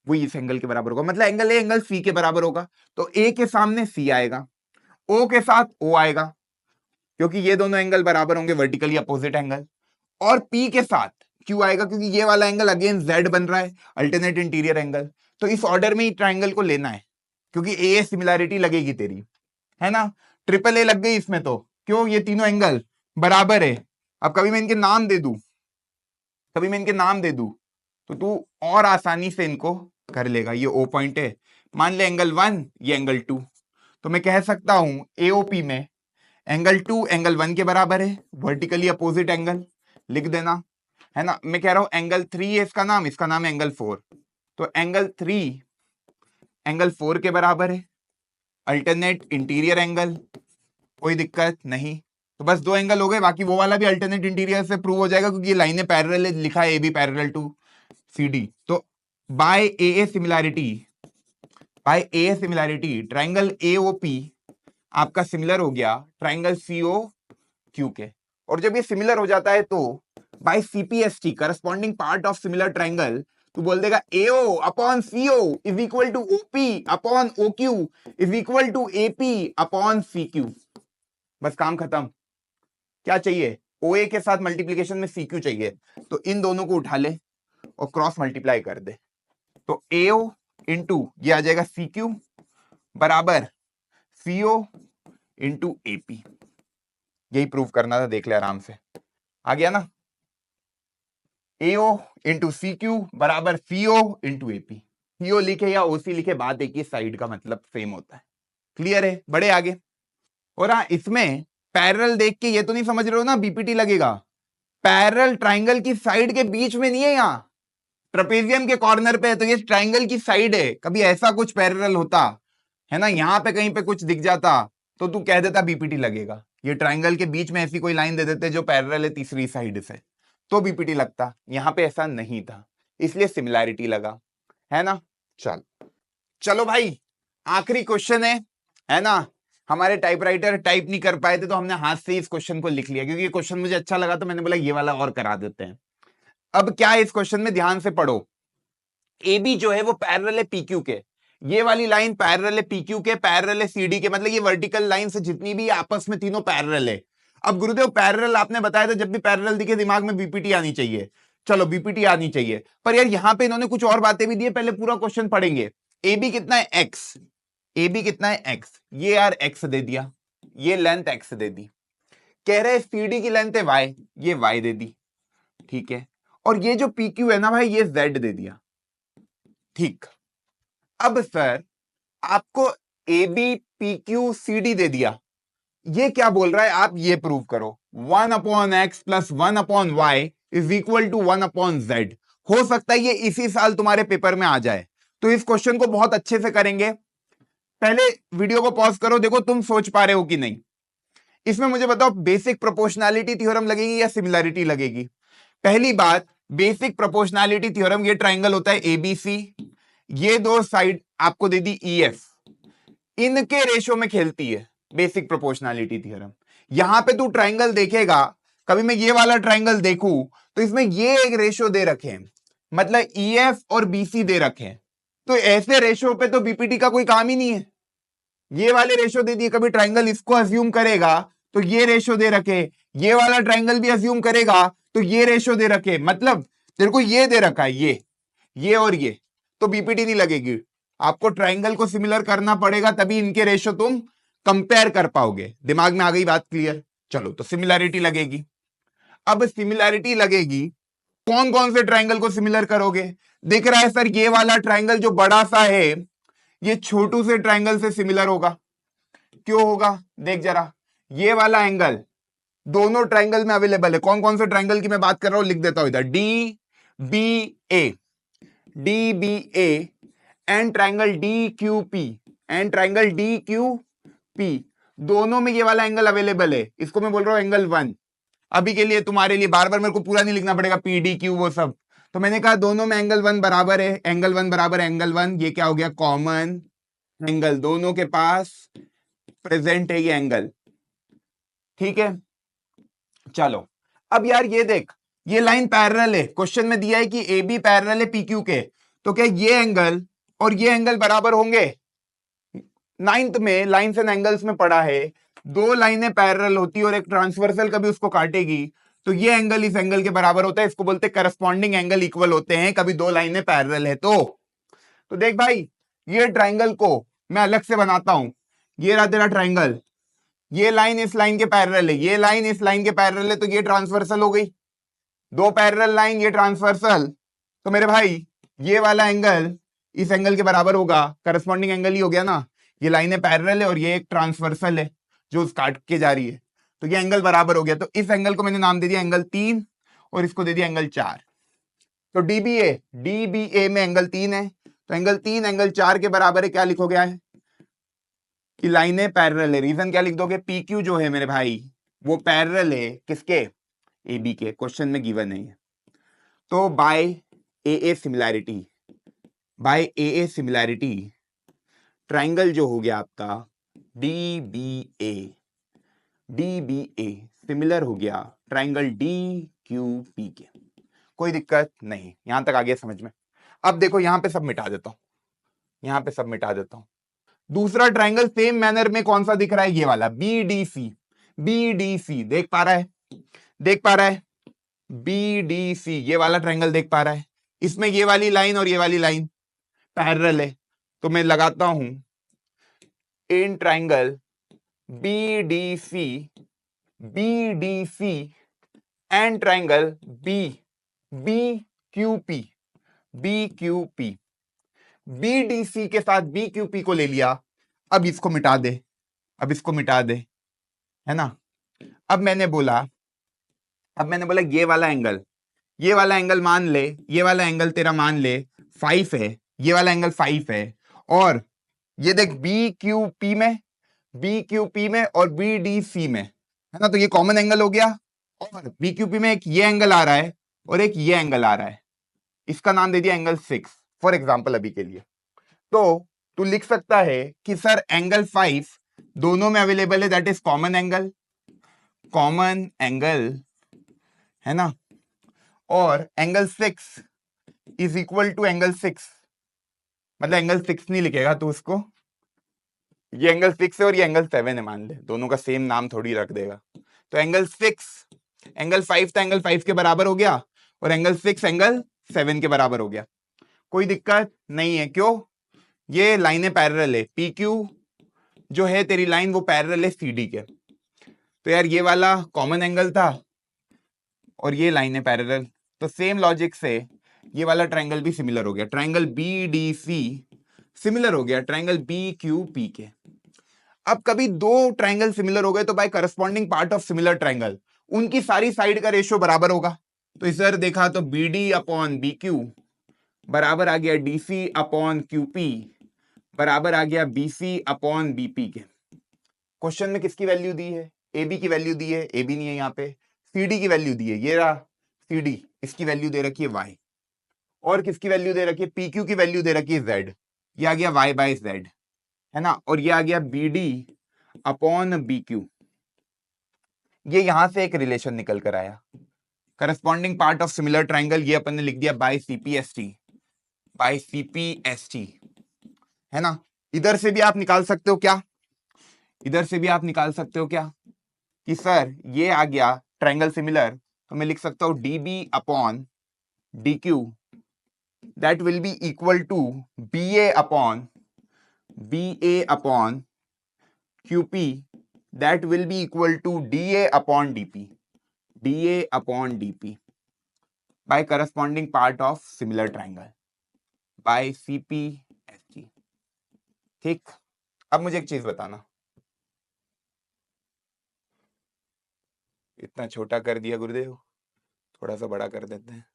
वो इस एंगल के बराबर होगा, मतलब एंगल ए एंगल सी के बराबर होगा। तो ए के सामने सी आएगा, ओ के साथ ओ आएगा, क्योंकि ये दोनों एंगल बराबर होंगे, वर्टिकली अपोजिट एंगल। और पी के साथ क्यू आएगा, क्योंकि ये वाला एंगल अगेन जेड बन रहा है, अल्टरनेट इंटीरियर एंगल। तो इस ऑर्डर में ही ट्राइंगल को लेना है, क्योंकि ए सिमिलैरिटी लगेगी तेरी, है ना? ट्रिपल ए लग गई इसमें तो, क्यों? ये तीनों एंगल बराबर है। अब कभी मैं इनके नाम दे दूं, कभी मैं इनके नाम दे दूं तो तू और आसानी से इनको कर लेगा। ये ओ पॉइंट है, मान ले एंगल 1, ये एंगल 2, तो मैं कह सकता हूं एओपी में एंगल 2 एंगल 1 के बराबर है, वर्टिकली अपोजिट एंगल लिख देना, है ना? मैं कह रहा हूं एंगल 3 है इसका नाम है एंगल 4, तो एंगल 3 एंगल 4 के बराबर है, अल्टरनेट इंटीरियर एंगल, कोई दिक्कत नहीं। तो बस दो एंगल हो गए, बाकी वो वाला भी अल्टरनेट इंटीरियर से प्रूव हो जाएगा, क्योंकि ये लाइनें पैरेलल है, लिखा है A B parallel to C D. तो by a similarity triangle AOP आपका सिमिलर हो गया ट्राइंगल सीओ क्यू के। और जब ये सिमिलर हो जाता है तो by CPST corresponding part of similar triangle, तू बोल देगा AO upon CO is equal to OP upon OQ is equal to AP upon C Q. बस काम खत्म। क्या चाहिए? ओ ए के साथ मल्टीप्लीकेशन में सी क्यू चाहिए, तो इन दोनों को उठा ले और क्रॉस मल्टीप्लाई कर दे, तो एओ इंटू ये आ जाएगा सी क्यू बराबर सीओ इंटू एपी। यही प्रूव करना था, देख ले आराम से, आ गया ना? एओ इंटू सी क्यू बराबर सीओ इंटू एपी। सीओ लिखे या ओसी लिखे, बात एक ही, साइड का मतलब सेम होता है। क्लियर है? बड़े आगे। और हाँ, इसमें पैरेलल देख के ये तो नहीं समझ रहे हो ना बीपीटी लगेगा। पैरेलल ट्राइंगल की साइड के बीच में नहीं है, यहाँ ट्रेपेजियम के कॉर्नर पे है, तो ये ट्राइंगल की साइड है। कभी ऐसा कुछ पैरेलल होता है ना, यहाँ पे कहीं पे कुछ दिख जाता तो तू कह देता बीपीटी लगेगा। ये ट्राइंगल के बीच में ऐसी कोई लाइन दे देते जो पैरेलल है तीसरी साइड से, तो बीपीटी लगता। यहाँ पे ऐसा नहीं था, इसलिए सिमिलैरिटी लगा, है ना? चलो भाई, आखिरी क्वेश्चन है ना? हमारे टाइपराइटर टाइप नहीं कर पाए थे, तो हमने हाथ से ही इस क्वेश्चन को लिख लिया, क्योंकि ये क्वेश्चन मुझे अच्छा लगा, तो मैंने बोला ये वाला और करा देते हैं। अब क्या है इस क्वेश्चन में, ध्यान से पढ़ो। ए बी जो है वो पैरेलल है पीक्यू के, ये वाली लाइन पैरेलल है पीक्यू के, पैरेलल है सीडी के, मतलब ये वर्टिकल लाइन से जितनी भी आपस में तीनों पैरेलल है। अब गुरुदेव पैरेलल आपने बताया था, जब भी पैरेलल दिखे दिमाग में बीपीटी आनी चाहिए। चलो बीपीटी आनी चाहिए, पर यार यहां पे इन्होंने कुछ और बातें भी दी है, पहले पूरा क्वेश्चन पढ़ेंगे। ए बी कितना है? एक्स। ए बी कितना है? एक्स। ये यार एक्स दे दिया, ये लेंथ एक्स दे दी। कह रहे सीडी की लेंथ है वाई, ये वाई दे दी, ठीक है। और ये जो PQ है ना भाई, ये Z दे दिया, ठीक। अब सर आपको AB PQ CD दे दिया, ये क्या बोल रहा है आप ये प्रूव करो, 1/x plus 1/y is equal to 1/z। हो सकता है ये इसी साल तुम्हारे पेपर में आ जाए, तो इस क्वेश्चन को बहुत अच्छे से करेंगे। पहले वीडियो को पॉज करो, देखो तुम सोच पा रहे हो कि नहीं। इसमें मुझे बताओ बेसिक प्रोपोर्शनैलिटी थ्योरम लगेगी या सिमिलैरिटी लगेगी? पहली बात, बेसिक प्रोपोर्शनैलिटी थ्योरम, ये ट्राइंगल होता है एबीसी, ये दो साइड आपको दे दी EF, इनके रेशो में खेलती है बेसिक प्रोपोर्शनैलिटी थ्योरम। यहां पे तू ट्राइंगल देखेगा, कभी मैं ये वाला ट्राइंगल देखूं तो इसमें ये एक रेशो दे रखे हैं, मतलब EF और BC दे रखे हैं, तो ऐसे रेशो पे तो बीपीटी का कोई काम ही नहीं है। ये वाले रेशो दे दिए, कभी ट्राइंगल इसको अज्यूम करेगा तो ये रेशो दे रखे, ये वाला ट्राइंगल भी अज्यूम करेगा तो ये रेशो दे रखे, मतलब तेरे को ये दे रखा है, ये और ये, तो बीपीटी नहीं लगेगी। आपको ट्राइंगल को सिमिलर करना पड़ेगा, तभी इनके रेशो तुम कंपेयर कर पाओगे। दिमाग में आ गई बात क्लियर? चलो, तो सिमिलैरिटी लगेगी। अब सिमिलैरिटी लगेगी, कौन कौन से ट्राइंगल को सिमिलर करोगे? दिख रहा है सर, ये वाला ट्राइंगल जो बड़ा सा है ये छोटू से ट्राइंगल से सिमिलर होगा। क्यों होगा? देख जरा, ये वाला एंगल दोनों ट्राइंगल में अवेलेबल है। कौन कौन से ट्राइंगल की मैं बात कर रहा हूं लिख देता हूं इधर, D B A and triangle D Q P, दोनों में ये वाला एंगल अवेलेबल है। इसको मैं बोल रहा हूं एंगल 1। अभी के लिए तुम्हारे लिए बार बार मेरे को पूरा नहीं लिखना पड़ेगा, पी डी क्यू वो सब। तो मैंने कहा दोनों में एंगल 1 बराबर है, एंगल 1 बराबर है एंगल 1। ये क्या हो गया? कॉमन एंगल, दोनों के पास प्रेजेंट है ये एंगल। ठीक है, चलो अब यार ये देख, ये लाइन पैरेलल है। क्वेश्चन में दिया है कि ए बी पैरेलल है पी क्यू के, तो क्या ये एंगल और ये एंगल बराबर होंगे? 9th में लाइन्स एंड एंगल्स में पढ़ा है, दो लाइनें पैरेलल होती है और एक ट्रांसवर्सल कभी उसको काटेगी, तो ये एंगल इस एंगल के बराबर होता है। इसको बोलते हैं करस्पॉन्डिंग एंगल इक्वल होते हैं कभी दो लाइनें पैरेलल है तो देख भाई, ये ट्राइंगल को मैं अलग से बनाता हूं। ये रहा तेरा ट्राइंगल, ये लाइन इस लाइन के पैरेलल है, ये लाइन इस लाइन के पैरेलल है, तो ये ट्रांसवर्सल हो गई। दो पैरेलल लाइन, ये ट्रांसवर्सल, तो मेरे भाई ये वाला एंगल इस एंगल के बराबर होगा, करस्पॉन्डिंग एंगल ही हो गया ना। ये लाइनें पैरेलल है और ये एक ट्रांसवर्सल है जो काट के जा रही है, तो ये एंगल बराबर हो गया। तो इस एंगल को मैंने नाम दे दिया एंगल 3 और इसको दे दिया एंगल 4। तो डीबीए में एंगल 3 है, तो एंगल 3 एंगल 4 के बराबर है। क्या लिखो गया है कि लाइनें पैरेलल है। रीजन क्या लिख दोगे? पी क्यू जो है मेरे भाई वो पैरेलल है किसके? ए बी के। क्वेश्चन में गिवन नहीं है। तो बाय ए सिमिलैरिटी ट्राइंगल जो हो गया आपका डी बी ए सिमिलर हो गया ट्राइंगल डी क्यू पी के। कोई दिक्कत नहीं, यहां तक आ गया समझ में? अब देखो यहां पे सब मिटा देता हूं, दूसरा ट्राइंगल सेम मैनर में कौन सा दिख रहा है? ये वाला बी डी सी देख पा रहा है? बी डी सी ये वाला ट्राइंगल देख पा रहा है? इसमें ये वाली लाइन और ये वाली लाइन पैरेलल है, तो मैं लगाता हूं in triangle B D C and triangle B Q P. BDC के साथ BQP को ले लिया। अब इसको मिटा दे, है ना? अब मैंने बोला ये वाला एंगल मान ले, ये वाला एंगल तेरा मान ले 5 है, ये वाला एंगल 5 है, और ये देख BQP में और BDC में, है ना? तो ये कॉमन एंगल हो गया, और BQP में एक ये एंगल आ रहा है और एक ये एंगल आ रहा है, इसका नाम दे दिया एंगल 6 फॉर एग्जाम्पल अभी के लिए। तो तू लिख सकता है कि सर एंगल 5 दोनों में अवेलेबल है, दैट इज कॉमन एंगल, है ना? और angle 6 is equal to angle 6, मतलब एंगल 6 नहीं लिखेगा तो उसको, ये एंगल 6 है और ये एंगल 7 है मान ले, दोनों का सेम नाम थोड़ी रख देगा। तो एंगल 5 था एंगल 5 के बराबर हो गया, और एंगल 6 एंगल 7 के बराबर हो गया। कोई दिक्कत नहीं है, क्यों? ये लाइनें पैरेलल है, पी क्यू जो है तेरी लाइन वो पैरेलल है CD के, तो यार ये वाला कॉमन एंगल था और ये लाइनें पैरेलल, तो सेम लॉजिक से ये वाला ट्राइंगल भी सिमिलर हो गया, ट्राइंगल BDC सिमिलर हो गया ट्राइंगल BQP के। अब कभी दो ट्राइंगल सिमिलर हो गए तो by corresponding part of similar triangle उनकी सारी साइड का रेशियो बराबर होगा। तो इधर देखा तो BD अपॉन BQ बराबर आ गया DC अपॉन QP बराबर आ गया BC अपॉन BP के। क्वेश्चन में किसकी वैल्यू दी है? AB की वैल्यू दी है, AB नहीं है यहाँ पे, CD की वैल्यू दी है, ये रहा CD, इसकी वैल्यू दे रखी है Y, और किसकी वैल्यू दे रखी है? PQ की वैल्यू दे रखी है Z, ये आ गया Y बाय Z, है ना? और ये आ गया BD अपॉन BQ, ये यहां से एक रिलेशन निकल कर आया, corresponding part of similar triangle, ये अपन ने लिख दिया बाय सीपीएसटी, बाय सीपीएसटी, है ना। इधर से भी आप निकाल सकते हो क्या, इधर से भी आप निकाल सकते हो क्या कि सर ये आ गया ट्राइंगल सिमिलर, तो मैं लिख सकता हूं D B upon D Q that will be equal to B A upon QP that will be equal to D A upon DP, D A upon DP by corresponding part of similar triangle by CPST. ठीक, अब मुझे एक चीज बताना, इतना छोटा कर दिया गुरुदेव, थोड़ा सा बड़ा कर देते हैं,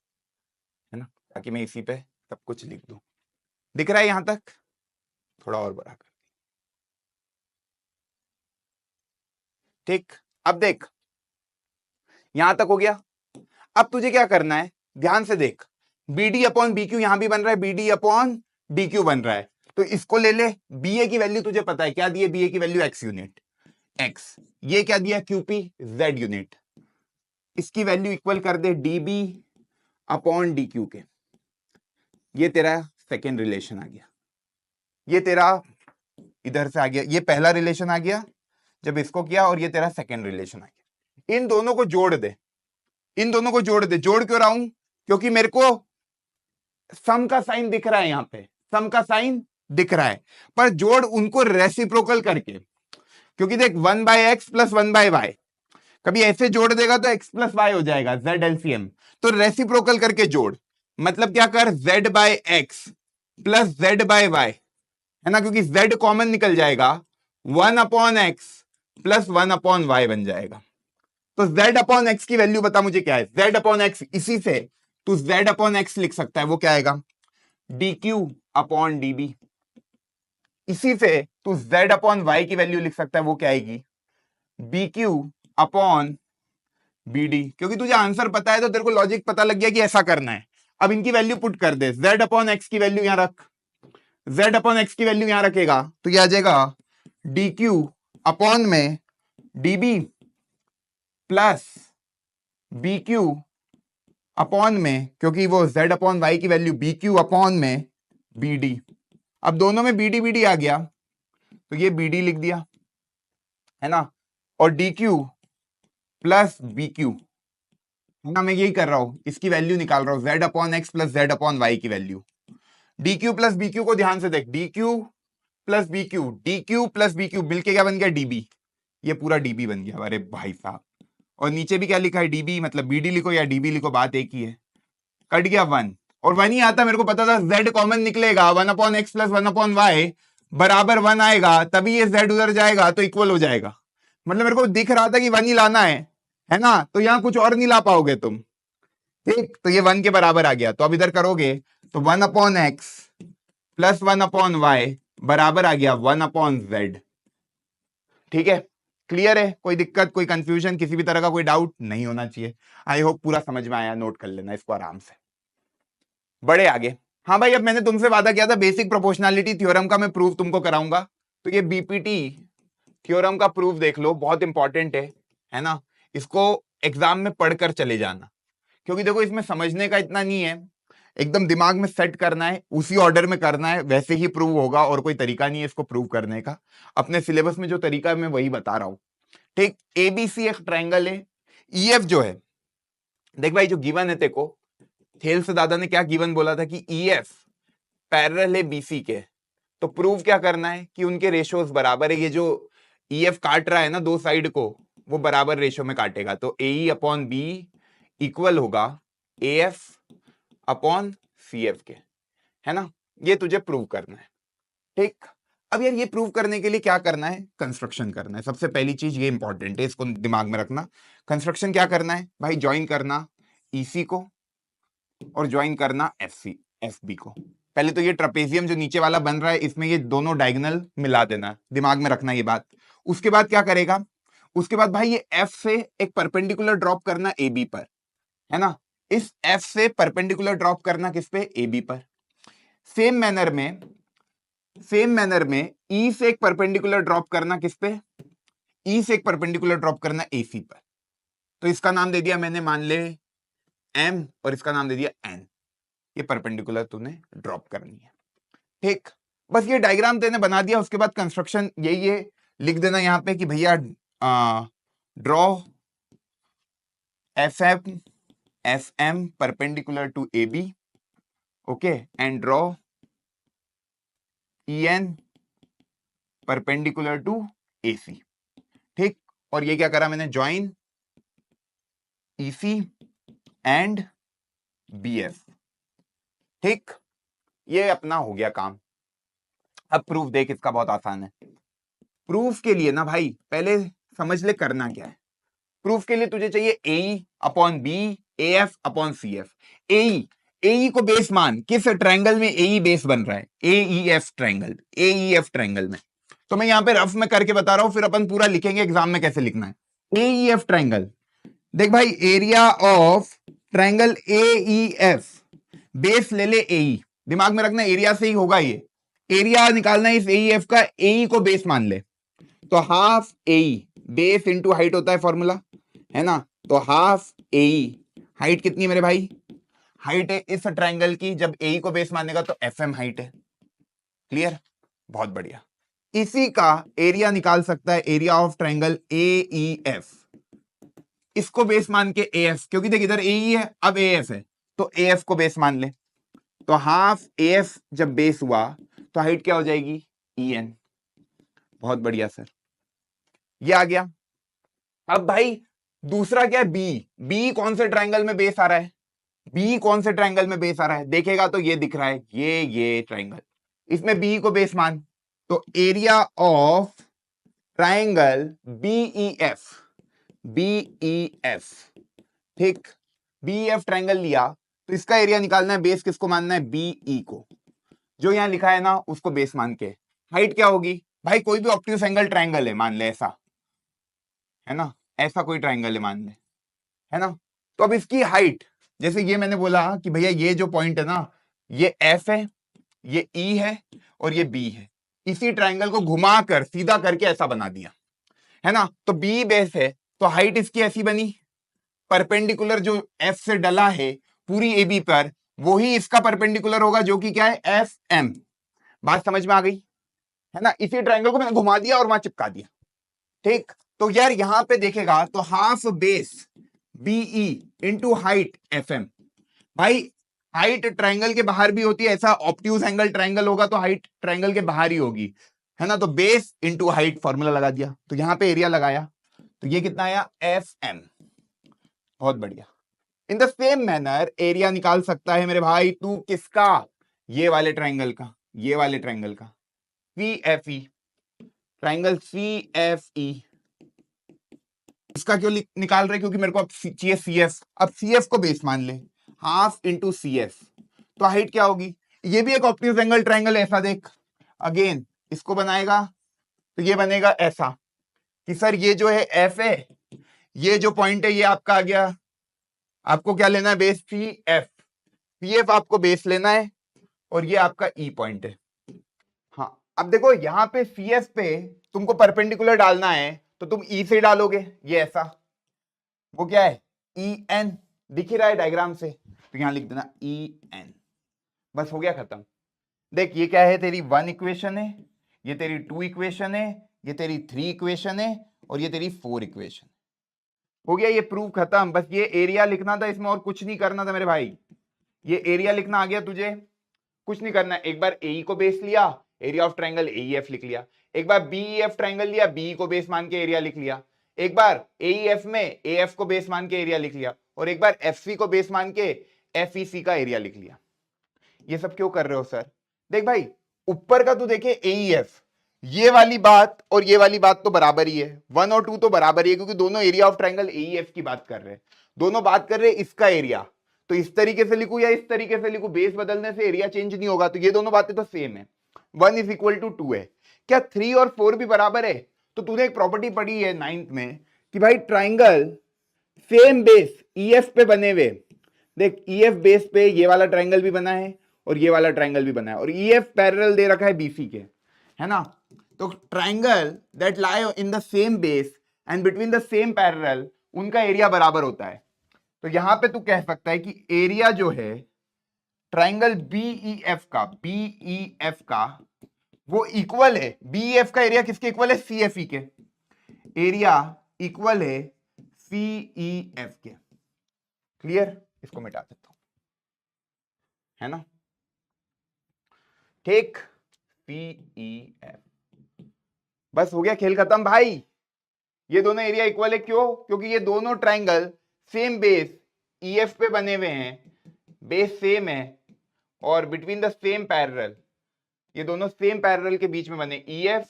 है ना, ताकि मैं इसी पे सब कुछ लिख दूं। दिख रहा है यहां तक, थोड़ा और बड़ा कर, ठीक। अब देख यहां तक हो गया। अब तुझे क्या करना है, ध्यान से देख, B D upon B Q यहां भी बन रहा है, B D upon D Q बन रहा है, तो इसको ले ले। बी ए की वैल्यू तुझे पता है क्या दी है, बी ए की वैल्यू एक्स यूनिट, एक्स, ये क्या दिया क्यूपी जेड यूनिट, इसकी वैल्यू इक्वल कर दे D B upon D Q के। ये तेरा सेकेंड रिलेशन आ गया, ये तेरा इधर से आ गया, ये पहला रिलेशन आ गया जब इसको किया, और ये तेरा सेकेंड रिलेशन आ गया। इन दोनों को जोड़ दे, इन दोनों को जोड़ दे। जोड़ क्यों रहा हूं, क्योंकि मेरे को सम का साइन दिख रहा है, यहां पे सम का साइन दिख रहा है, पर जोड़ उनको रेसिप्रोकल करके, क्योंकि देख 1/x प्लस 1/y, कभी ऐसे जोड़ देगा तो x प्लस वाई हो जाएगा z एलसीएम, तो रेसिप्रोकल करके जोड़, मतलब क्या कर z/x प्लस z/y, है ना, क्योंकि z कॉमन निकल जाएगा, 1/x प्लस 1/y बन जाएगा। तो z/x की वैल्यू बता मुझे क्या है, z/x, इसी से तू z/x लिख सकता है, वो क्या आएगा dq अपॉन db, इसी से तू z/y की वैल्यू लिख सकता है, वो क्या आएगी bq अपॉन bd, क्योंकि तुझे आंसर पता है तो तेरे को लॉजिक पता लग गया कि ऐसा करना है। अब इनकी वैल्यू पुट कर दे, z/x की वैल्यू यहां रख, z/x की वैल्यू यहां रखेगा तो ये आ जाएगा dq अपॉन में db प्लस bq अपॉन में, क्योंकि वो z/y की वैल्यू bq अपॉन में bd। अब दोनों में bd आ गया तो ये bd लिख दिया, है ना, और dq प्लस bq, है ना, मैं यही कर रहा हूं, इसकी वैल्यू निकाल रहा हूं z/x प्लस z/y की वैल्यू। dq प्लस bq को ध्यान से देख, dq प्लस bq मिलके क्या बन गया db, ये पूरा db बन गया, अरे भाई साहब। और नीचे भी क्या लिखा है db, मतलब bd लिखो या db लिखो, बात एक ही है। कट गया 1, और 1 ही आता, मेरे को पता था z कॉमन निकलेगा, 1/x प्लस 1/y बराबर 1 आएगा, तभी ये z उधर जाएगा तो इक्वल हो जाएगा। मतलब मेरे को दिख रहा था कि 1 ही लाना है ना, तो यहां कुछ और नहीं ला पाओगे तुम, ठीक। तो ये 1 के बराबर आ गया, तो अब इधर करोगे तो 1/x प्लस 1/y बराबर आ गया 1/z। ठीक है, क्लियर है, कोई दिक्कत, कोई कंफ्यूजन, किसी भी तरह का कोई डाउट नहीं होना चाहिए। आई होप पूरा समझ में आया, नोट कर लेना इसको आराम से, बड़े आगे। हाँ भाई, अब मैंने तुमसे वादा किया था बेसिक प्रोपोर्शनैलिटी थ्योरम का मैं प्रूफ तुमको कराऊंगा, तो ये बीपीटी थ्योरम का प्रूफ देख लो, बहुत इंपॉर्टेंट है ना, इसको एग्जाम में पढ़कर चले जाना, क्योंकि देखो इसमें समझने का इतना नहीं है, एकदम दिमाग में सेट करना है, उसी ऑर्डर में करना है, वैसे ही प्रूव होगा, और कोई तरीका नहीं है इसको प्रूव करने का। अपने सिलेबस में जो तरीका है मैं वही बता रहा हूं, ठीक। एबीसी एक ट्रायंगल है, ईएफ जो है, देख भाई जो गिवन है तेको, थेल से दादा ने क्या गिवन बोला था कि ईएफ पैरेलल है बीसी के, तो प्रूव क्या करना है कि उनके रेशियोज बराबर है, ये जो ईएफ काट रहा है ना दो साइड को, वो बराबर रेशियो में काटेगा, तो ए अपॉन बी इक्वल होगा A F upon C F के, है ना, ये तुझे प्रूव करना है, ठीक। अब यार ये प्रूव करने के लिए क्या करना है, कंस्ट्रक्शन करना है, सबसे पहली चीज ये इंपॉर्टेंट है, इसको दिमाग में रखना। कंस्ट्रक्शन क्या करना है भाई, ज्वाइन करना ईसी को और ज्वाइन करना एफबी को। पहले तो ये ट्रेपेजियम जो नीचे वाला बन रहा है, इसमें ये दोनों डायगोनल मिला देना, दिमाग में रखना ये बात। उसके बाद क्या करेगा, उसके बाद भाई ये एफ से एक परपेंडिकुलर ड्रॉप करना ए बी पर, है ना, इस एफ से परपेंडिकुलर ड्रॉप करना किस पे, ए बी पर। सेम मैनर में ई से एक परपेंडिकुलर ड्रॉप करना किस पे, ई से एक परपेंडिकुलर ड्रॉप करना एसी पर। तो इसका नाम दे दिया मैंने, मान ले m और इसका नाम दे दिया n। ये परपेंडिकुलर तूने ड्रॉप करनी है, ठीक। बस ये डायग्राम तेने बना दिया, उसके बाद कंस्ट्रक्शन यही है, लिख देना यहाँ पे कि भैया draw FM perpendicular to AB, okay, and draw EN perpendicular to AC, ठीक। और ये क्या करा मैंने, ज्वाइन EC एंड BF, ठीक। ये अपना हो गया काम। अब प्रूफ देख, इसका बहुत आसान है। प्रूफ के लिए ना भाई पहले समझ ले करना क्या है। प्रूफ के लिए तुझे चाहिए AE upon B, AF upon CF। AE को बेस मान, किस ट्रायंगल में AE बेस बन रहा है, AEF ट्रायंगल में। तो मैं यहां पे रफ में करके बता रहा हूं, फिर अपन पूरा लिखेंगे एग्जाम में कैसे लिखना है। AEF ट्रायंगल, देख भाई, area of triangle AEF, base ले ले AE, दिमाग में रखना एरिया से ही होगा ये, एरिया निकालना है इस AEF का, AE को बेस मान ले, तो half AE, base into height होता है फॉर्मूला, है ना। तो हाफ AE, हाइट कितनी है मेरे भाई, हाइट है इस ट्रायंगल की, जब AE को बेस मानेगा तो FM हाइट है, क्लियर, बहुत बढ़िया। इसी का एरिया निकाल सकता है, एरिया ऑफ ट्रायंगल AEF, इसको बेस मान के AF, क्योंकि देख इधर AE है, अब AF है, तो AF को बेस मान ले, तो हाफ AF जब बेस हुआ तो हाइट क्या हो जाएगी, EN। बहुत बढ़िया सर, ये आ गया। अब भाई दूसरा क्या है, बी कौन से ट्रायंगल में बेस आ रहा है, बी कौन से ट्रायंगल में बेस आ रहा है, देखेगा तो ये दिख रहा है, ये ट्रायंगल, इसमें बी को बेस मान, तो एरिया ऑफ ट्रायंगल BEF, ठीक। BEF ट्रायंगल लिया तो इसका एरिया निकालना है, बेस किसको मानना है, BE को, जो यहां लिखा है ना उसको बेस मान के। हाइट क्या होगी भाई, कोई भी ऑब्ट्यूज एंगल ट्रायंगल है, मान ले ऐसा, है ना, ऐसा कोई ट्रायंगल है मान ले, है ना। तो अब इसकी हाइट, जैसे ये मैंने बोला कि भैया ये जो पॉइंट है ना, ये F है, ये E है और ये B है, इसी ट्रायंगल को घुमाकर सीधा करके ऐसा बना दिया, है ना। तो B बेस है, तो हाइट इसकी ऐसी बनी, परपेंडिकुलर जो F से डला है पूरी AB पर, वो ही इसका परपेंडिकुलर होगा, जो कि क्या है, FM। बात समझ में आ गई, है ना। इसी ट्रायंगल को मैंने घुमा दिया और वहां चिपका दिया, ठीक। तो यार यहां पे देखेगा तो half base BE into height FM, भाई हाइट ट्रायंगल के बाहर भी होती है, ऐसा ऑब्ट्यूज एंगल ट्रायंगल होगा तो हाइट ट्रायंगल के बाहर ही होगी, है ना। तो बेस इंटू हाइट फॉर्मूला लगा दिया, तो यहां पे एरिया लगाया, तो ये कितना आया, FM। बहुत बढ़िया। In the same manner area निकाल सकता है मेरे भाई तू, किसका, ये वाले ट्रायंगल का, ये वाले ट्रायंगल का, CFE ट्रायंगल CFE। इसका क्यों निकाल रहे, क्योंकि मेरे को अब चाहिए CF। अब CF को बेस मान ले, हाफ इंटू CF, तो हाइट क्या होगी, ये भी एक ऑब्ट्यूज एंगल ट्रायंगल, ऐसा देख, अगेन इसको बनाएगा तो ये बनेगा ऐसा कि सर ये जो है F है, ये जो पॉइंट है ये आपका आ गया, आपको क्या लेना है, बेस CF आपको बेस लेना है, और ये आपका E पॉइंट है। हाँ अब देखो यहां पे CF पे तुमको परपेंडिकुलर डालना है, तो तुम E से डालोगे, ये ऐसा, वो क्या है, EN, दिख ही रहा है डायग्राम से, तो यहां लिख देना EN, बस हो गया खत्म। देख ये क्या है, तेरी 1 इक्वेशन है, ये तेरी 2 इक्वेशन है, ये तेरी 3 इक्वेशन है, और ये तेरी 4 इक्वेशन। हो गया ये प्रूफ खत्म। बस ये एरिया लिखना था इसमें, और कुछ नहीं करना था मेरे भाई, ये एरिया लिखना आ गया तुझे, कुछ नहीं करना है। एक बार AE को बेस लिया, एरिया ऑफ ट्रायंगल AEF लिख लिया, एक बार BEF ट्रायंगल लिया, BE को बेस मान के एरिया लिख लिया, एक बार AEF में AF को बेस मान के एरिया लिख लिया, और एक बार FC को बेस मान के FEC का एरिया लिख लिया। ये सब क्यों कर रहे हो सर, देख भाई ऊपर का तू देखे AEF, ये वाली बात और ये वाली बात तो बराबर ही है, 1 और 2 तो बराबर ही है, क्योंकि दोनों एरिया ऑफ ट्रायंगल AEF की बात कर रहे हैं, दोनों बात कर रहे हैं इसका एरिया। तो इस तरीके से लिखूं या इस तरीके से लिखूं, बेस बदलने से एरिया चेंज नहीं होगा, तो ये दोनों बातें तो सेम है, 1 इज इक्वल टू 2 है। क्या 3 और 4 भी बराबर है, तो तूने एक प्रॉपर्टी पढ़ी है 9th में कि भाई ट्राइंगल सेम बेस EF पे बने हुए, देख EF बेस पे ये वाला ट्राइंगल भी बना है और ये वाला ट्राइंगल भी बना है, और EF पैरेलल दे रखा है BC के, है ना। तो triangle that lie in the same base and between the same parallel, उनका एरिया बराबर होता है। तो यहां पे तू कह सकता है कि एरिया जो है ट्राइंगल बीईएफ का वो इक्वल है, बीईएफ का एरिया किसके इक्वल है, सीएफई के। एरिया इक्वल है सीईएफ के। क्लियर, इसको मिटा देता हूं, है ना, ठीक, सीईएफ, बस हो गया, खेल खत्म भाई। ये दोनों एरिया इक्वल है, क्यों, क्योंकि ये दोनों ट्राइंगल सेम बेस ईएफ पे बने हुए हैं, बेस सेम है, और बिटवीन द सेम पैरेलल, ये दोनों सेम पैरेलल के बीच में बने, EF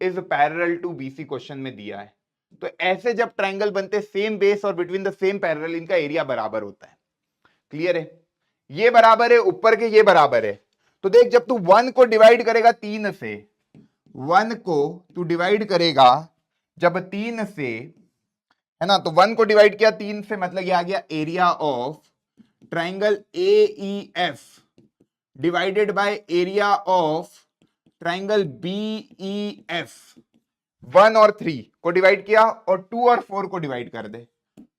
is parallel to BC question में दिया है। तो ऐसे जब ट्राइंगल बनते सेम बेस और बिटवीन द सेम पैरेलल, इनका एरिया बराबर होता है। क्लियर है, ये बराबर है ऊपर के, ये बराबर है। तो देख, जब तू 1 को डिवाइड करेगा 3 से, 1 को तू डिवाइड करेगा जब 3 से, है ना, तो 1 को डिवाइड किया 3 से, मतलब ये आ गया area of triangle AEF divided by area of triangle BEF. 1 और 3 को डिवाइड किया और 2 और 4 को डिवाइड कर दे,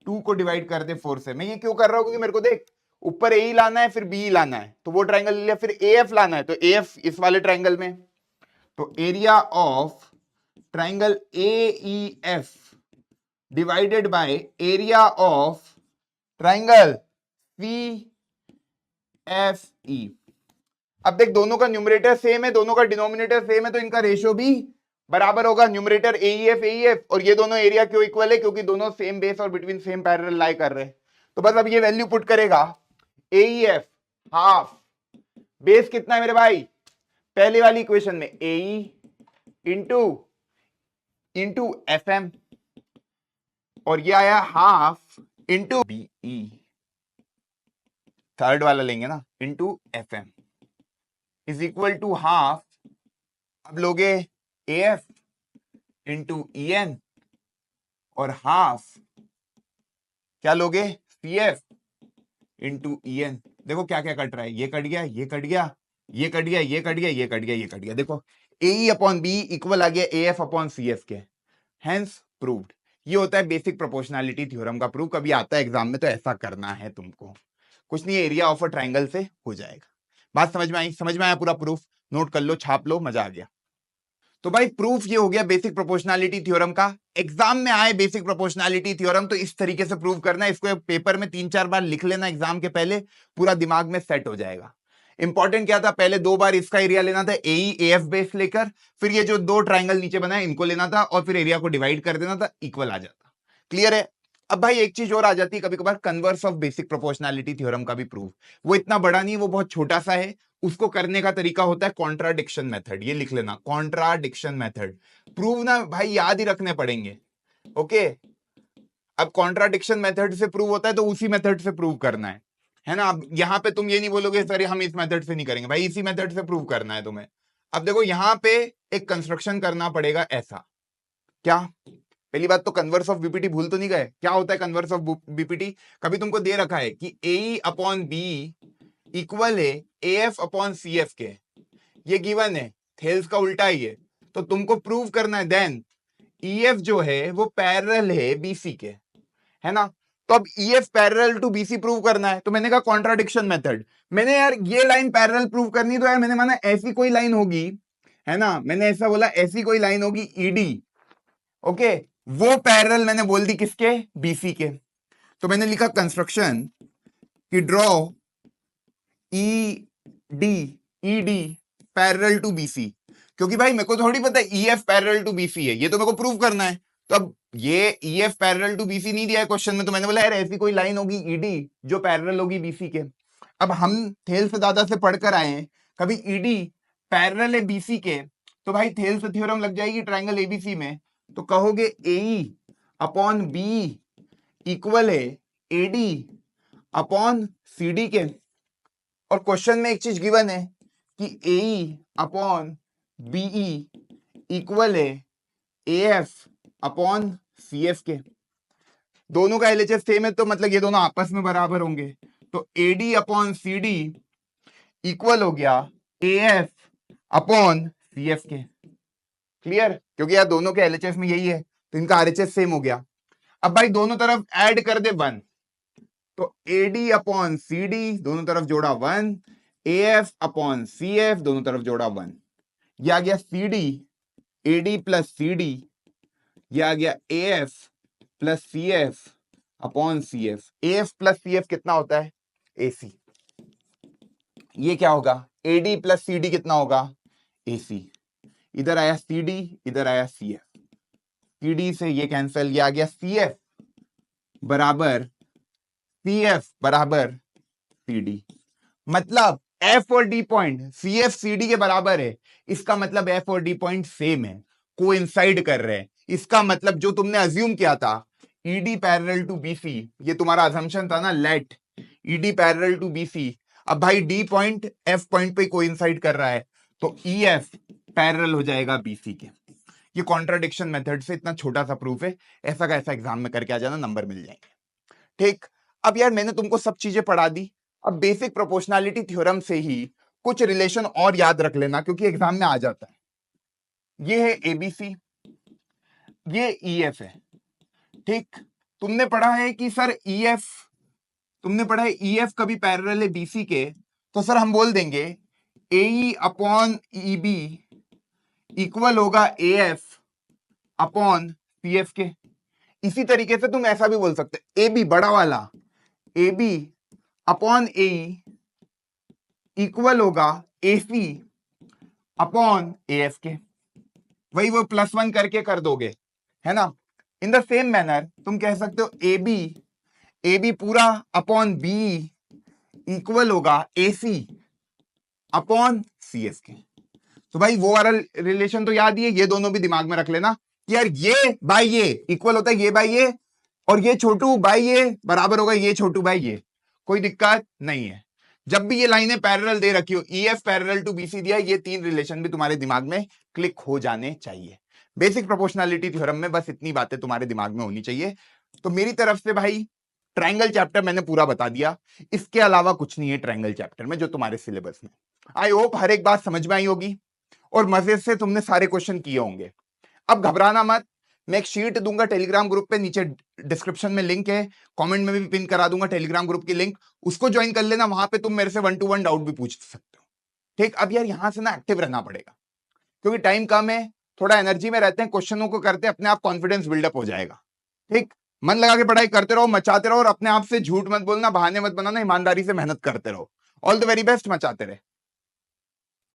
2 को डिवाइड कर दे 4 से। मैं ये क्यों कर रहा हूं, क्योंकि मेरे को देख ऊपर ए लाना है, फिर बी लाना है, तो वो ट्राइंगल ले लिया, फिर एएफ लाना है, तो एएफ इस वाले ट्राइंगल में, तो area of triangle AEF divided by area of triangle CFE. अब देख, दोनों का न्यूमरेटर सेम है, दोनों का डिनोमिनेटर सेम है, तो इनका रेशियो भी बराबर होगा, न्यूमरेटर एईएफ एईएफ, और ये दोनों एरिया क्यों इक्वल है, क्योंकि दोनों सेम बेस और बिटवीन सेम पैरेलल लाई कर रहे हैं। तो बस अब ये वैल्यू पुट करेगा, एईएफ हाफ, बेस कितना है मेरे भाई, पहले वाली इक्वेशन में एई इंटू एफएम, और ये आया हाफ इंटू बीई, थर्ड वाला लेंगे ना, into FM is equal to half, अब लोगे एएफ इंटू ईएन, और हाफ क्या लोगे, सीएफ इंटू ईएन। देखो क्या क्या कट रहा है, ये कट गया, ये कट गया, ये कट गया, ये कट गया, ये कट गया, ये कट गया। देखो एई अपॉन बी इक्वल आ गया एएफ अपॉन सीएफ के, हेंस प्रूव्ड। ये होता है बेसिक प्रोपोर्शनैलिटी थ्योरम का प्रूफ। कभी आता है एग्जाम में तो ऐसा करना है तुमको, कुछ नहीं, एरिया ऑफ अ ट्राइंगल से हो जाएगा। बात समझ में आई, समझ में आया पूरा प्रूफ, नोट कर लो, छाप लो, मजा आ गया। तो भाई प्रूफ ये हो गया बेसिक प्रोपोर्शनैलिटी थ्योरम का। एग्जाम में आए बेसिक प्रोपोर्शनैलिटी थ्योरम तो इस तरीके से प्रूव करना है, इसको पेपर में 3-4 बार लिख लेना एग्जाम के पहले, पूरा दिमाग में सेट हो जाएगा। इंपॉर्टेंट क्या था, पहले 2 बार इसका एरिया लेना था, एई एएफ बेस लेकर, फिर ये जो 2 ट्राइंगल नीचे बनाए इनको लेना था, और फिर एरिया को डिवाइड कर देना था, इक्वल आ जाता। क्लियर है। अब भाई एक चीज और आ जाती है कभी कभार, converse of basic proportionality theorem का भी प्रूफ। वो इतना बड़ा नहीं है, वो बहुत छोटा सा है। उसको करने का तरीका होता है कॉन्ट्राडिक्शन मेथड, ये लिख लेना, कॉन्ट्राडिक्शन मेथड। प्रूव ना भाई याद ही रखने पड़ेंगे, ओके। अब कॉन्ट्राडिक्शन मेथड से प्रूव होता है तो उसी मेथड से प्रूव करना है ना। अब यहां पे तुम ये नहीं बोलोगे सर हम इस मेथड से नहीं करेंगे, भाई इसी मेथड से प्रूव करना है तुम्हें। अब देखो यहां पे एक कंस्ट्रक्शन करना पड़ेगा ऐसा, क्या, पहली बात तो कन्वर्स ऑफ बीपीटी भूल तो नहीं गए, क्या होता है कन्वर्स ऑफ बीपीटी। कभी तुमको दे रखा है कि ए अपॉन बी इक्वल है एएफ अपॉन सीएफ के, ये गिवन है, थेल्स का उल्टा ही है, तो तुमको प्रूव करना है देन ईएफ जो है वो पैरेलल है बीसी के, है ना। तो अब EF parallel to BC prove करना है, तो मैंने कहा कॉन्ट्राडिक्शन मेथड। मैंने यार ये लाइन पैरेलल प्रूव करनी, तो यार मैंने माना ऐसी कोई लाइन होगी, है ना, मैंने ऐसा बोला ऐसी कोई लाइन होगी ईडी, ओके, वो पैरेलल मैंने बोल दी किसके, बीसी के। तो मैंने लिखा कंस्ट्रक्शन कि draw ED parallel to BC, क्योंकि भाई मेरे को थोड़ी पता है ईएफ पैरेलल टू बीसी है, ये तो मेरे को प्रूव करना है। तो अब ये ईएफ पैरेलल टू बीसी नहीं दिया है क्वेश्चन में, तो मैंने बोला यार ऐसी कोई लाइन होगी ईडी जो पैरेलल होगी बीसी के। अब हम थेल्स दादा से पढ़कर आए हैं, कभी ईडी पैरेलल है बीसी के, तो भाई थेल्स थ्योरम लग जाएगी ट्राइंगल एबीसी में, तो कहोगे एई अपॉन बी इक्वल है एडी अपॉन सीडी के। और क्वेश्चन में एक चीज गिवन है कि एई अपॉन बीई इक्वल है एएफ अपॉन सीएफ के। दोनों का एलएचएस सेम है, तो मतलब ये दोनों आपस में बराबर होंगे, तो एडी अपॉन सीडी इक्वल हो गया एएफ अपॉन सीएफ के। क्लियर, क्योंकि यार दोनों के एलएचएस में यही है, तो इनका आरएचएस सेम हो गया। अब भाई दोनों तरफ ऐड कर दे 1, तो AD अपॉन CD दोनों तरफ जोड़ा 1, AF अपॉन CF दोनों तरफ जोड़ा 1, यह आ गया CD AD प्लस CD, यह आ गया AF plus CF upon CF। AF plus CF कितना होता है? AC। ये क्या होगा? AD प्लस CD कितना होगा? AC। इधर आया CD, इधर आया CF, CD से ये कैंसिल, ये आ गया CF बराबर CD। मतलब F और D पॉइंट CF CD के बराबर है, इसका मतलब F और D पॉइंट सेम है, कोइंसाइड कर रहे हैं। इसका मतलब जो तुमने अज्यूम किया था ED पैरेलल टू BC, ये तुम्हारा अजम्पशन था ना, let ED parallel to BC। अब भाई D पॉइंट F पॉइंट पे कोइंसाइड कर रहा है, तो EF पैरेलल हो जाएगा BC के। ये कॉन्ट्राडिक्शन मेथड से इतना छोटा सा प्रूफ है, ऐसा का ऐसा एग्जाम में करके आ जाना, नंबर मिल जाएंगे। ठीक, अब यार मैंने तुमको सब चीजें पढ़ा दी, अब बेसिक प्रोपोर्शनैलिटी थ्योरम से ही कुछ रिलेशन और याद रख लेना, क्योंकि एग्जाम में आ जाता है। ये है ABC, ये EF है। ठीक, तुमने पढ़ा है कि सर EF, तुमने पढ़ा है EF कभी पैरेलल है BC के, तो सर हम बोल देंगे AE अपॉन EB इक्वल होगा AF अपॉन CF के। इसी तरीके से तुम ऐसा भी बोल सकते, AB बड़ा वाला AB अपॉन AE इक्वल होगा AC अपॉन AF के। वही वो +1 करके कर दोगे, है ना। इन द सेम मैनर तुम कह सकते हो AB पूरा अपॉन BE इक्वल होगा AC अपॉन CF के। तो भाई वो वाला रिलेशन तो याद ही है, ये दोनों भी दिमाग में रख लेना कि यार ये बाय ये इक्वल होता है ये बाय ये, और ये छोटू बाय ये बराबर होगा ये छोटू बाय ये, कोई दिक्कत नहीं है। जब भी ये लाइनें पैरेलल दे रखी हो, EF पैरेलल टू BC दिया, ये तीन रिलेशन भी तुम्हारे दिमाग में क्लिक हो जाने चाहिए। बेसिक प्रोपोर्शनैलिटी थ्योरम में बस इतनी बातें तुम्हारे दिमाग में होनी चाहिए। तो मेरी तरफ से भाई ट्रायंगल चैप्टर मैंने पूरा बता दिया, इसके अलावा कुछ नहीं है ट्रायंगल चैप्टर में जो तुम्हारे सिलेबस में। आई होप हर एक बात समझ में आई होगी और मजे से तुमने सारे क्वेश्चन किए होंगे। अब घबराना मत, मैं एक शीट दूंगा टेलीग्राम ग्रुप पे, नीचे डिस्क्रिप्शन में लिंक है, कमेंट में भी पिन करा दूंगा टेलीग्राम ग्रुप की लिंक, उसको ज्वाइन कर लेना। वहां पे तुम मेरे से 1 to 1 डाउट भी पूछ सकते हो। ठीक, अब यार यहां से ना एक्टिव रहना पड़ेगा, क्योंकि टाइम कम है, थोड़ा एनर्जी में रहते हैं, क्वेश्चनों को करते अपने आप कॉन्फिडेंस बिल्डअप हो जाएगा। ठीक, मन लगा के पढ़ाई करते रहो, मचाते रहो, और अपने आप से झूठ मत बोलना, बहाने मत बनाना, ईमानदारी से मेहनत करते रहो। ऑल द वेरी बेस्ट, मचाते रहे।